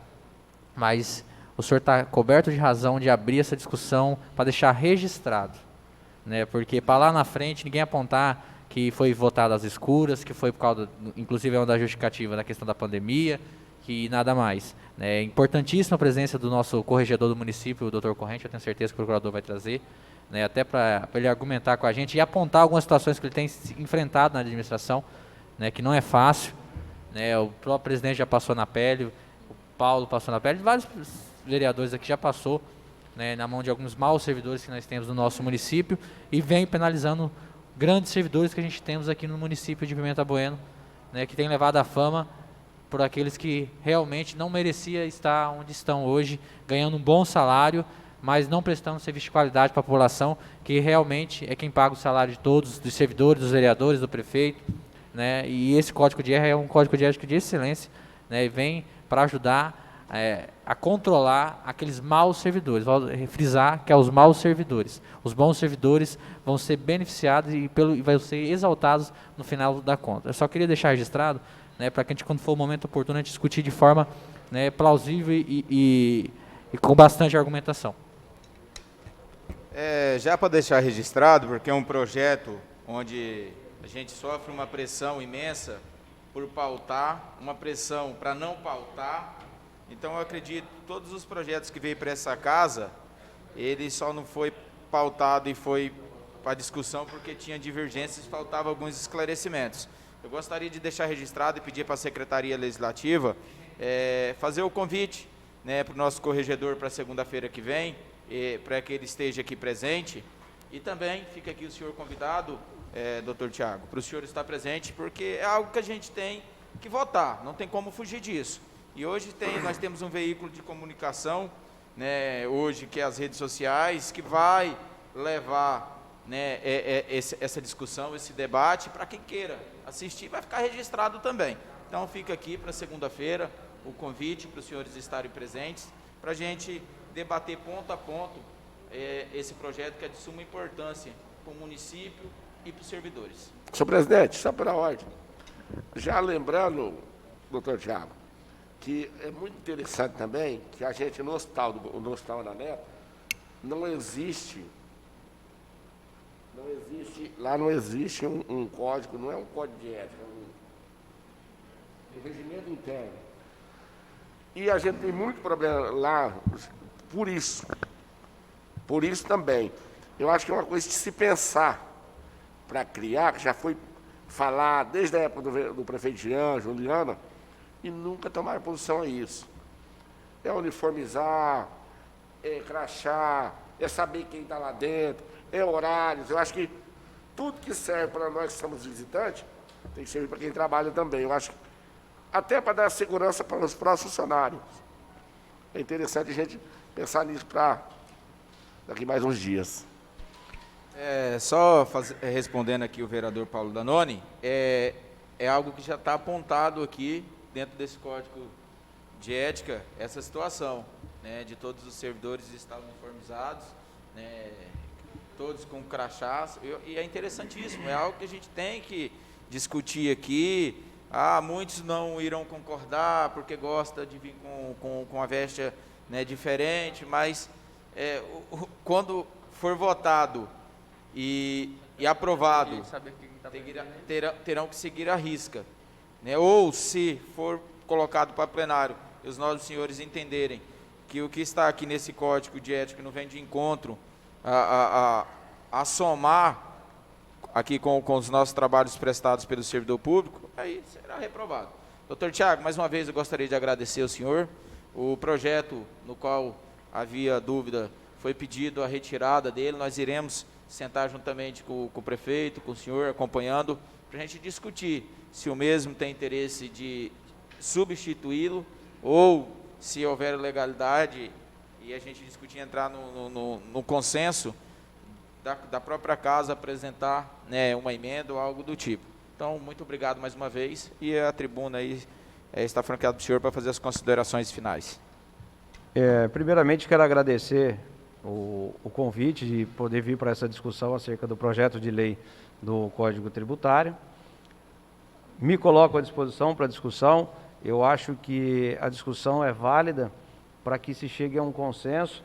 mas o senhor está coberto de razão de abrir essa discussão para deixar registrado, porque para lá na frente ninguém apontar que foi votado às escuras, que foi por causa, inclusive é uma da justificativa da questão da pandemia, que nada mais. É importantíssima a presença do nosso corregedor do município, o doutor Corrente, eu tenho certeza que o procurador vai trazer, até para ele argumentar com a gente e apontar algumas situações que ele tem enfrentado na administração, que não é fácil. O próprio presidente já passou na pele, o Paulo passou na pele, vários vereadores aqui já passou, na mão de alguns maus servidores que nós temos no nosso município, e vem penalizando grandes servidores que a gente temos aqui no município de Pimenta Bueno, que tem levado a fama por aqueles que realmente não merecia estar onde estão hoje, ganhando um bom salário, mas não prestando serviço de qualidade para a população, que realmente é quem paga o salário de todos, dos servidores, dos vereadores, do prefeito, e esse código de ética é um código de ética de excelência, e vem para ajudar a controlar aqueles maus servidores. Vou frisar que é os maus servidores. Os bons servidores vão ser beneficiados e vão ser exaltados no final da conta. Eu só queria deixar registrado, para que a gente, quando for o momento oportuno, a gente discutir de forma plausível e com bastante argumentação. Já para deixar registrado, porque é um projeto onde a gente sofre uma pressão imensa por pautar, uma pressão para não pautar. Então, eu acredito que todos os projetos que veio para essa casa, ele só não foi pautado e foi para discussão porque tinha divergências e faltava alguns esclarecimentos. Eu gostaria de deixar registrado e pedir para a Secretaria Legislativa fazer o convite, né, para o nosso corregedor para segunda-feira que vem, para que ele esteja aqui presente. E também fica aqui o senhor convidado, doutor Tiago, para o senhor estar presente, porque é algo que a gente tem que votar, não tem como fugir disso. E hoje nós temos um veículo de comunicação, né, hoje, que é as redes sociais, que vai levar, né, essa discussão, esse debate, para quem queira assistir, vai ficar registrado também. Então fica aqui para segunda-feira o convite para os senhores estarem presentes, para a gente debater ponto a ponto esse projeto que é de suma importância para o município e para os servidores. Senhor presidente, só pela ordem. Já lembrando, doutor Tiago, que é muito interessante também que a gente no hospital Ana Neto não existe um código, não é um código de ética, é um regimento interno. E a gente tem muito problema lá por isso. Por isso também. Eu acho que é uma coisa de se pensar para criar, que já foi falar desde a época do prefeito Jean, Juliana, e nunca tomaram posição a isso. É uniformizar, é crachá, é saber quem está lá dentro, é horários. Eu acho que tudo que serve para nós que somos visitantes, tem que servir para quem trabalha também. Eu acho que até para dar segurança para os próprios funcionários. É interessante a gente pensar nisso para daqui mais uns dias. Respondendo aqui o vereador Paulo Danoni, é algo que já está apontado aqui dentro desse código de ética, essa situação, né, de todos os servidores estarem uniformizados, né, todos com crachás, e é interessantíssimo, é algo que a gente tem que discutir aqui. Muitos não irão concordar porque gosta de vir com a veste, né, diferente, mas quando for votado e aprovado, terão que seguir a risca, né? Ou se for colocado para plenário e os nossos senhores entenderem que o que está aqui nesse código de ética não vem de encontro a somar aqui com os nossos trabalhos prestados pelo servidor público, aí será reprovado. Doutor Tiago, mais uma vez eu gostaria de agradecer ao senhor. O projeto no qual havia dúvida foi pedido a retirada dele, nós iremos sentar juntamente com o prefeito, com o senhor, acompanhando, para a gente discutir se o mesmo tem interesse de substituí-lo ou se houver legalidade e a gente discutir, entrar no consenso da própria casa, apresentar, né, uma emenda ou algo do tipo. Então, muito obrigado mais uma vez e a tribuna aí está franqueada para o senhor para fazer as considerações finais. Primeiramente, quero agradecer o convite de poder vir para essa discussão acerca do projeto de lei do Código Tributário. Me coloco à disposição para a discussão. Eu acho que a discussão é válida para que se chegue a um consenso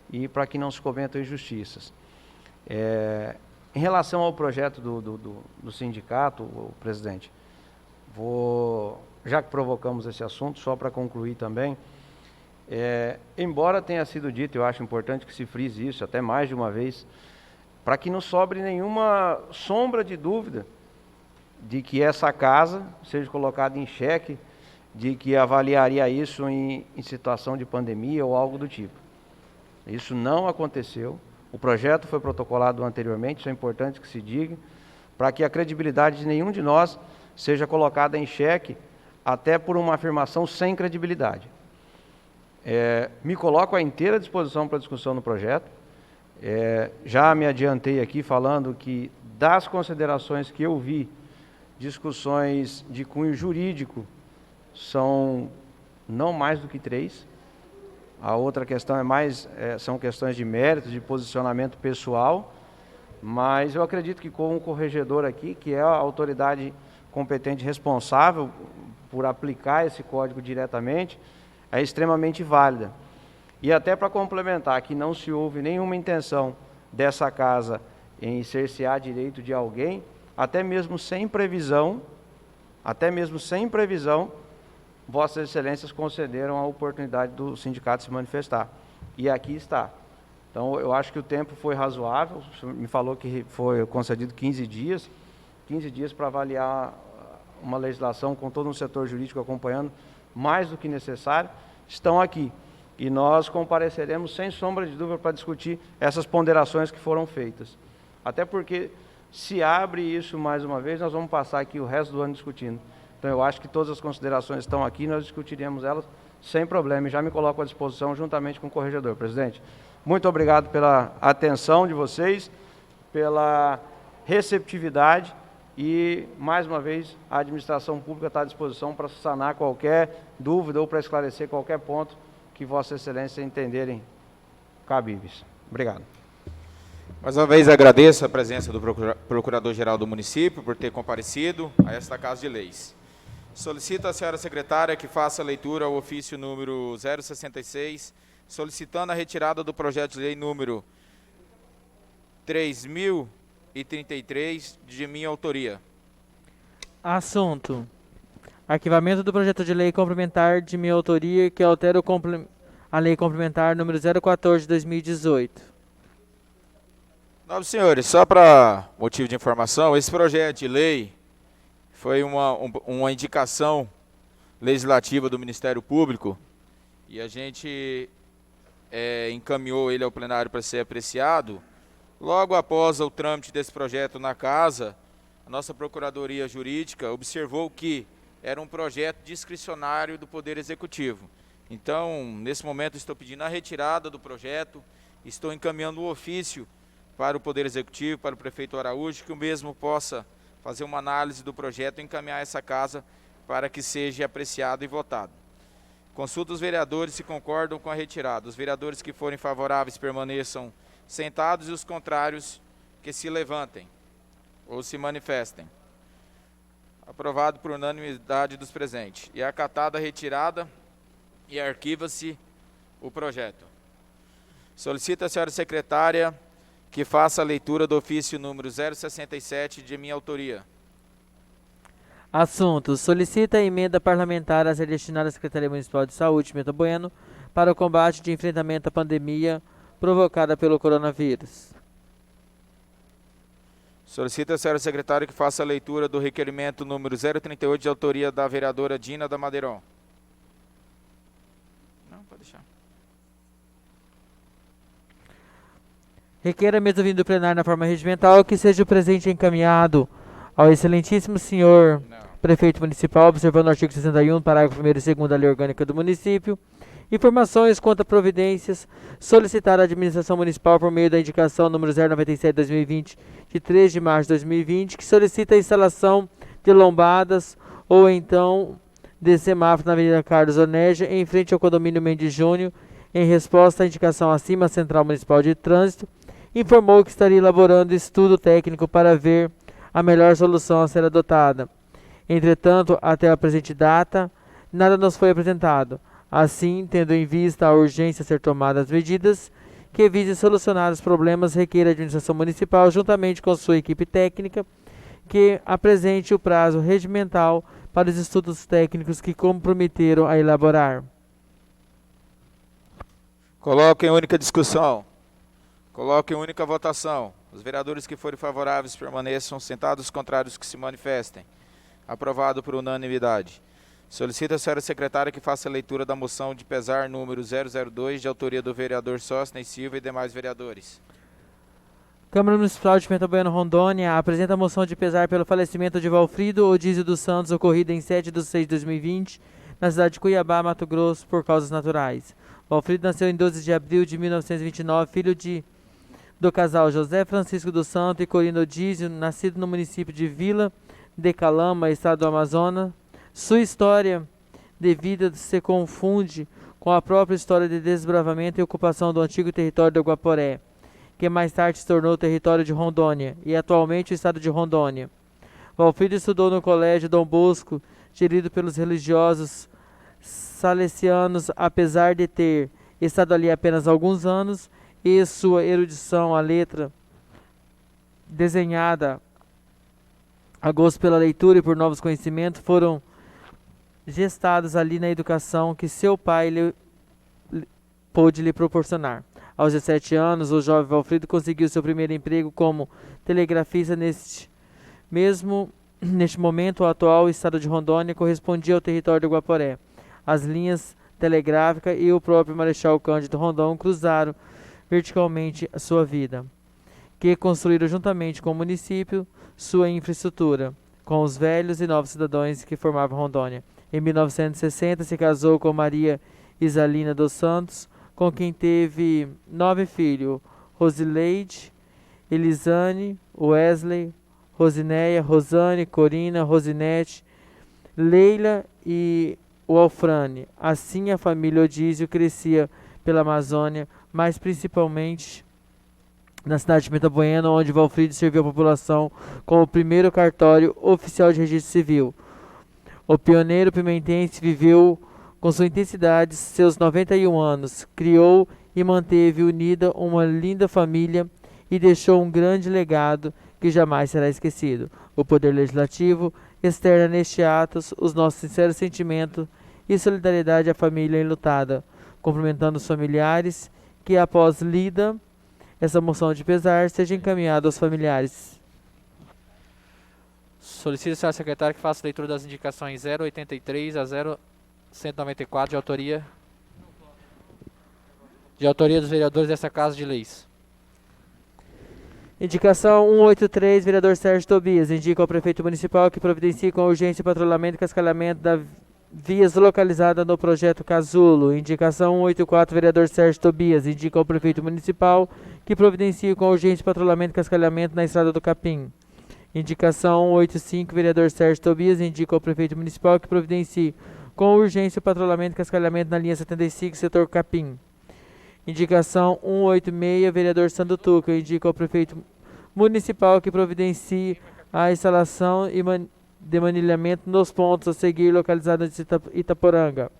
e para que não se cometam injustiças. Em relação ao projeto do sindicato, presidente, já que provocamos esse assunto, só para concluir também, embora tenha sido dito, eu acho importante que se frise isso até mais de uma vez, para que não sobre nenhuma sombra de dúvida de que essa casa seja colocada em xeque, de que avaliaria isso em situação de pandemia ou algo do tipo. Isso não aconteceu. O projeto foi protocolado anteriormente, isso é importante que se diga, para que a credibilidade de nenhum de nós seja colocada em xeque, até por uma afirmação sem credibilidade. Me coloco à inteira disposição para discussão no projeto. Já me adiantei aqui falando que, das considerações que eu vi, discussões de cunho jurídico são não mais do que 3. A outra questão são questões de mérito, de posicionamento pessoal, mas eu acredito que com o corregedor aqui, que é a autoridade competente responsável por aplicar esse código diretamente, é extremamente válida. E até para complementar, que não se houve nenhuma intenção dessa casa em cercear direito de alguém, até mesmo sem previsão, Vossas Excelências concederam a oportunidade do sindicato se manifestar. E aqui está. Então, eu acho que o tempo foi razoável, o senhor me falou que foi concedido 15 dias para avaliar uma legislação com todo um setor jurídico acompanhando, mais do que necessário, estão aqui. E nós compareceremos sem sombra de dúvida para discutir essas ponderações que foram feitas. Até porque, se abre isso mais uma vez, nós vamos passar aqui o resto do ano discutindo. Então, eu acho que todas as considerações estão aqui, nós discutiremos elas sem problema. E já me coloco à disposição juntamente com o corregedor. Presidente, muito obrigado pela atenção de vocês, pela receptividade e, mais uma vez, a administração pública está à disposição para sanar qualquer dúvida ou para esclarecer qualquer ponto que Vossas Excelências entenderem cabíveis. Obrigado. Mais uma vez agradeço a presença do Procurador-Geral do município por ter comparecido a esta Casa de Leis. Solicito à senhora secretária que faça a leitura ao ofício número 066, solicitando a retirada do projeto de lei número 3033, de minha autoria. Assunto: arquivamento do projeto de lei complementar de minha autoria que altera a lei complementar número 014 de 2018. Nobres senhores, só para motivo de informação, esse projeto de lei foi uma indicação legislativa do Ministério Público e a gente encaminhou ele ao plenário para ser apreciado. Logo após o trâmite desse projeto na Casa, a nossa Procuradoria Jurídica observou que era um projeto discricionário do Poder Executivo. Então, nesse momento, estou pedindo a retirada do projeto, estou encaminhando o ofício para o Poder Executivo, para o prefeito Araújo, que o mesmo possa fazer uma análise do projeto e encaminhar essa Casa para que seja apreciado e votado. Consulta os vereadores se concordam com a retirada. Os vereadores que forem favoráveis permaneçam sentados e os contrários que se levantem ou se manifestem. Aprovado por unanimidade dos presentes. E acatada a retirada e arquiva-se o projeto. Solicito à senhora secretária que faça a leitura do ofício número 067 de minha autoria. Assunto: solicita a emenda parlamentar a ser destinada à Secretaria Municipal de Saúde, Pimenta Bueno, para o combate de enfrentamento à pandemia provocada pelo coronavírus. Solicito à senhora secretária que faça a leitura do requerimento número 038 de autoria da vereadora Dina da Madeiron. Não, pode deixar. Requer a mesa vinda do plenário na forma regimental que seja o presente encaminhado ao excelentíssimo senhor prefeito municipal, observando o artigo 61, parágrafo 1º e 2º da Lei Orgânica do município, informações quanto a providências solicitadas à administração municipal por meio da indicação número 097/2020, de 3 de março de 2020, que solicita a instalação de lombadas ou então de semáforo na Avenida Carlos Oneja, em frente ao condomínio Mendes Júnior, em resposta à indicação acima, a Central Municipal de Trânsito informou que estaria elaborando estudo técnico para ver a melhor solução a ser adotada. Entretanto, até a presente data, nada nos foi apresentado. Assim, tendo em vista a urgência a ser tomadas medidas que visem solucionar os problemas, requer a administração municipal, juntamente com sua equipe técnica, que apresente o prazo regimental para os estudos técnicos que comprometeram a elaborar. Coloque em única discussão. Coloque em única votação. Os vereadores que forem favoráveis permaneçam sentados, os contrários que se manifestem. Aprovado por unanimidade. Solicito à senhora secretária que faça a leitura da moção de pesar número 002, de autoria do vereador Sócrates Silva e demais vereadores. Câmara Municipal de Pimenta Bueno, Rondônia, apresenta a moção de pesar pelo falecimento de Valfrido Odísio dos Santos, ocorrido em 7/6/2020, na cidade de Cuiabá, Mato Grosso, por causas naturais. Valfrido nasceu em 12 de abril de 1929, filho do casal José Francisco dos Santos e Corina Odísio, nascido no município de Vila de Calama, estado do Amazonas. Sua história de vida se confunde com a própria história de desbravamento e ocupação do antigo território do Guaporé, que mais tarde se tornou o território de Rondônia e atualmente o estado de Rondônia. Valfrido estudou no Colégio Dom Bosco, gerido pelos religiosos salesianos, apesar de ter estado ali apenas alguns anos. e sua erudição à letra, desenhada a gosto pela leitura e por novos conhecimentos, foram gestados ali na educação que seu pai pôde lhe proporcionar. Aos 17 anos, o jovem Valfrido conseguiu seu primeiro emprego como telegrafista. Neste momento, o atual estado de Rondônia correspondia ao território do Guaporé. As linhas telegráficas e o próprio Marechal Cândido Rondon cruzaram verticalmente a sua vida, que construíram juntamente com o município sua infraestrutura, com os velhos e novos cidadãos que formavam Rondônia. Em 1960, se casou com Maria Isalina dos Santos, com quem teve 9 filhos: Rosileide, Elisane, Wesley, Rosinéia, Rosane, Corina, Rosinete, Leila e o Alfrane. Assim, a família Odísio crescia pela Amazônia, mas principalmente na cidade de Pimenta Bueno, onde Valfrido serviu a população como o primeiro cartório oficial de registro civil. O pioneiro pimentense viveu com sua intensidade seus 91 anos, criou e manteve unida uma linda família e deixou um grande legado que jamais será esquecido. O Poder Legislativo externa neste ato os nossos sinceros sentimentos e solidariedade à família enlutada, cumprimentando os familiares que, após lida essa moção de pesar, seja encaminhada aos familiares. Solicito, senhor secretário, que faça leitura das indicações 083 a 0194 de autoria dos vereadores desta Casa de Leis. Indicação 183, vereador Sérgio Tobias. Indica ao prefeito municipal que providencie com urgência o patrulhamento e cascalhamento da vias localizada no projeto Casulo. Indicação 184, vereador Sérgio Tobias. Indica ao prefeito municipal que providencie com urgência o patrulhamento e cascalhamento na estrada do Capim. Indicação 185, vereador Sérgio Tobias. Indica ao prefeito municipal que providencie com urgência o patrulhamento e cascalhamento na linha 75, setor Capim. Indicação 186, vereador Sandro Tuca. Indica ao prefeito municipal que providencie a instalação e demanilhamento nos pontos a seguir localizados em Itaporanga.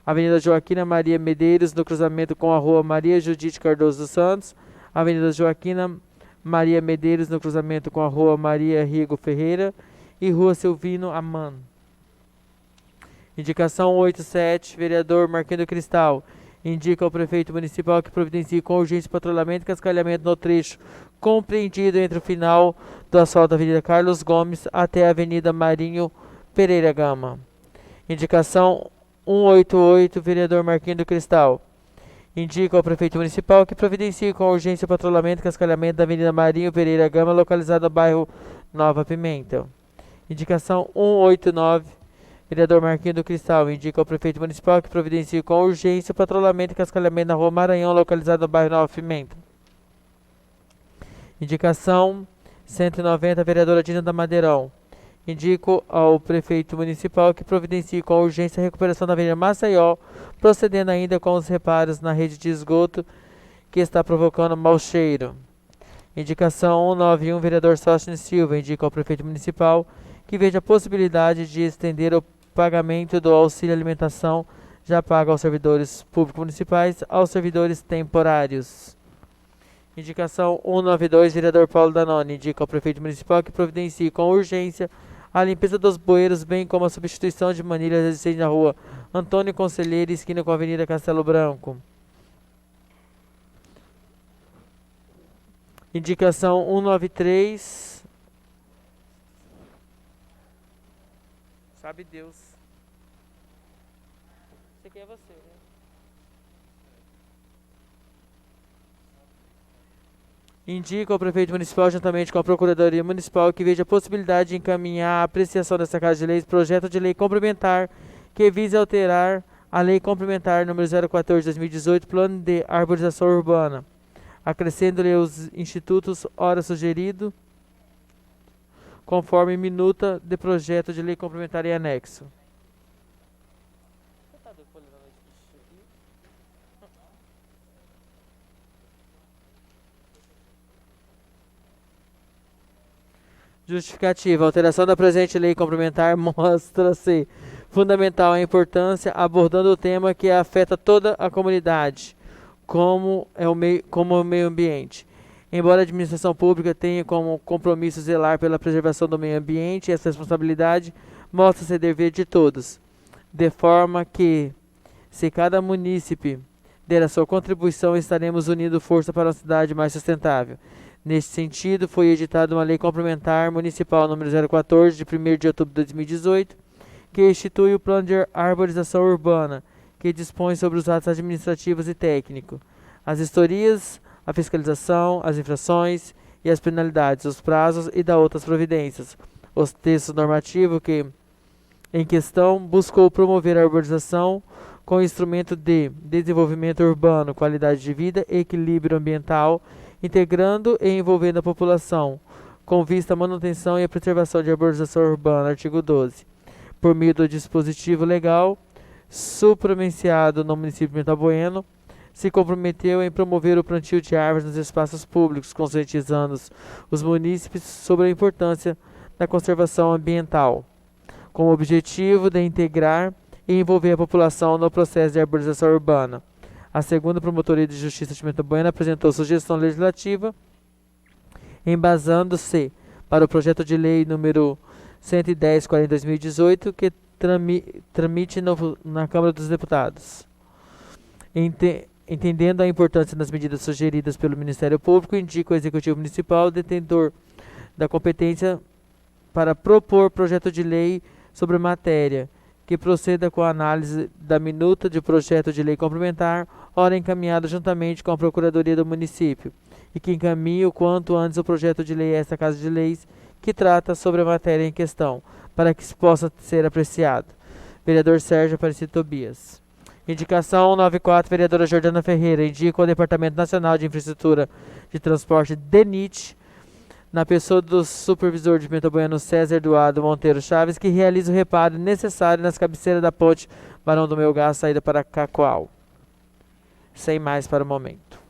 Avenida Joaquina Maria Medeiros, no cruzamento com a rua Maria Judite Cardoso dos Santos. Avenida Joaquina Maria Medeiros, no cruzamento com a rua Maria Rigo Ferreira e rua Silvino Amano. Indicação 187, vereador Marquinhos Cristal. Indica ao prefeito municipal que providencie com urgência patrulhamento e cascalhamento no trecho compreendido entre o final do asfalto da Avenida Carlos Gomes até a Avenida Marinho Pereira Gama. Indicação 188, vereador Marquinhos Cristal. Indica ao prefeito municipal que providencie com urgência patrulhamento e cascalhamento da Avenida Marinho Pereira Gama, localizada no bairro Nova Pimenta. Indicação 189, vereador Marquinhos Cristal. Indica ao prefeito municipal que providencie com urgência o patrulhamento e cascalhamento na rua Maranhão, localizada no bairro Nova Pimenta. Indicação 190, vereadora Dina da Madeirão. Indico ao prefeito municipal que providencie com urgência a recuperação da Avenida Maceió, procedendo ainda com os reparos na rede de esgoto que está provocando mau cheiro. Indicação 191, vereador Sócio Silva. Indica ao prefeito municipal que veja a possibilidade de estender o pagamento do auxílio alimentação já pago aos servidores públicos municipais aos servidores temporários. Indicação 192, vereador Paulo Danone. Indica ao prefeito municipal que providencie com urgência a limpeza dos bueiros, bem como a substituição de manilhas existentes na rua Antônio Conselheiro, esquina com a Avenida Castelo Branco. Indicação 193. Sabe Deus. Isso aqui é você, né? Indica ao prefeito municipal, juntamente com a Procuradoria Municipal, que veja a possibilidade de encaminhar a apreciação dessa Casa de Leis projeto de lei complementar que vise alterar a Lei Complementar número 014/2018, Plano de Arborização Urbana, acrescendo-lhe os institutos ora sugerido, conforme minuta de projeto de lei complementar e anexo. Justificativa. A alteração da presente lei complementar mostra-se fundamental a importância, abordando o tema que afeta toda a comunidade, como o meio ambiente. Embora a administração pública tenha como compromisso zelar pela preservação do meio ambiente, essa responsabilidade mostra ser dever de todos, de forma que, se cada munícipe der a sua contribuição, estaremos unindo força para uma cidade mais sustentável. Neste sentido, foi editada uma lei complementar municipal número 014, de 1º de outubro de 2018, que institui o Plano de Arborização Urbana, que dispõe sobre os atos administrativos e técnicos, as vistorias, a fiscalização, as infrações e as penalidades, os prazos e da outras providências. Os textos normativos que, em questão, buscou promover a arborização com instrumento de desenvolvimento urbano, qualidade de vida e equilíbrio ambiental, integrando e envolvendo a população, com vista à manutenção e à preservação de arborização urbana, artigo 12. Por meio do dispositivo legal supramenciado no município de Pimenta Bueno, se comprometeu em promover o plantio de árvores nos espaços públicos, conscientizando os munícipes sobre a importância da conservação ambiental, com o objetivo de integrar e envolver a população no processo de arborização urbana. A segunda Promotoria de Justiça de Pimenta Bueno apresentou sugestão legislativa, embasando-se para o projeto de lei número 110/2018, que tramite na Câmara dos Deputados. Entendendo a importância das medidas sugeridas pelo Ministério Público, indica o Executivo Municipal, detentor da competência, para propor projeto de lei sobre a matéria, que proceda com a análise da minuta de projeto de lei complementar, ora encaminhado juntamente com a Procuradoria do Município, e que encaminhe o quanto antes o projeto de lei a esta Casa de Leis, que trata sobre a matéria em questão, para que possa ser apreciado. Vereador Sérgio Aparecido Tobias. Indicação 94, vereadora Jordana Ferreira, indica ao Departamento Nacional de Infraestrutura de Transporte, DENIT, na pessoa do supervisor de Pimenta Bueno, César Eduardo Monteiro Chaves, que realize o reparo necessário nas cabeceiras da ponte Barão do Melgar, saída para Cacoal. Sem mais para o momento.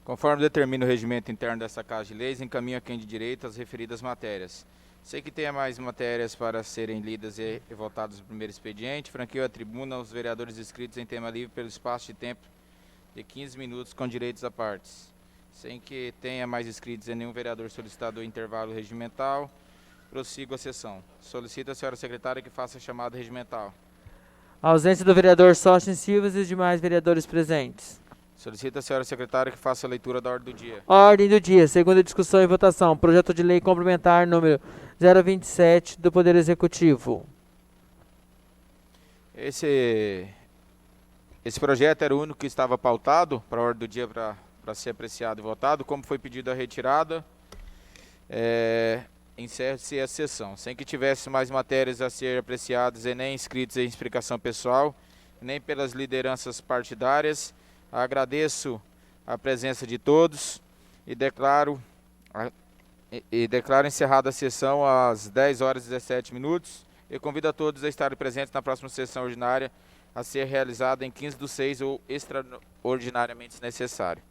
Conforme determina o regimento interno dessa Casa de Leis, encaminho a quem de direito as referidas matérias. Sei que tenha mais matérias para serem lidas e votadas no primeiro expediente. Franqueio a tribuna aos vereadores inscritos em tema livre pelo espaço de tempo de 15 minutos com direitos à partes. Sem que tenha mais inscritos e nenhum vereador solicitado o intervalo regimental, prossigo a sessão. Solicito a senhora secretária que faça a chamada regimental. A ausência do vereador Sócrates Silva e os demais vereadores presentes. Solicito a senhora secretária que faça a leitura da ordem do dia. Ordem do dia, segunda discussão e votação. Projeto de lei complementar número 027 do Poder Executivo. Esse projeto era o único que estava pautado para a ordem do dia para ser apreciado e votado. Como foi pedido a retirada, encerra-se a sessão. Sem que tivesse mais matérias a ser apreciadas e nem inscritos em explicação pessoal, nem pelas lideranças partidárias, agradeço a presença de todos e declaro encerrada a sessão às 10h17 e convido a todos a estarem presentes na próxima sessão ordinária a ser realizada em 15/6 ou extraordinariamente necessário.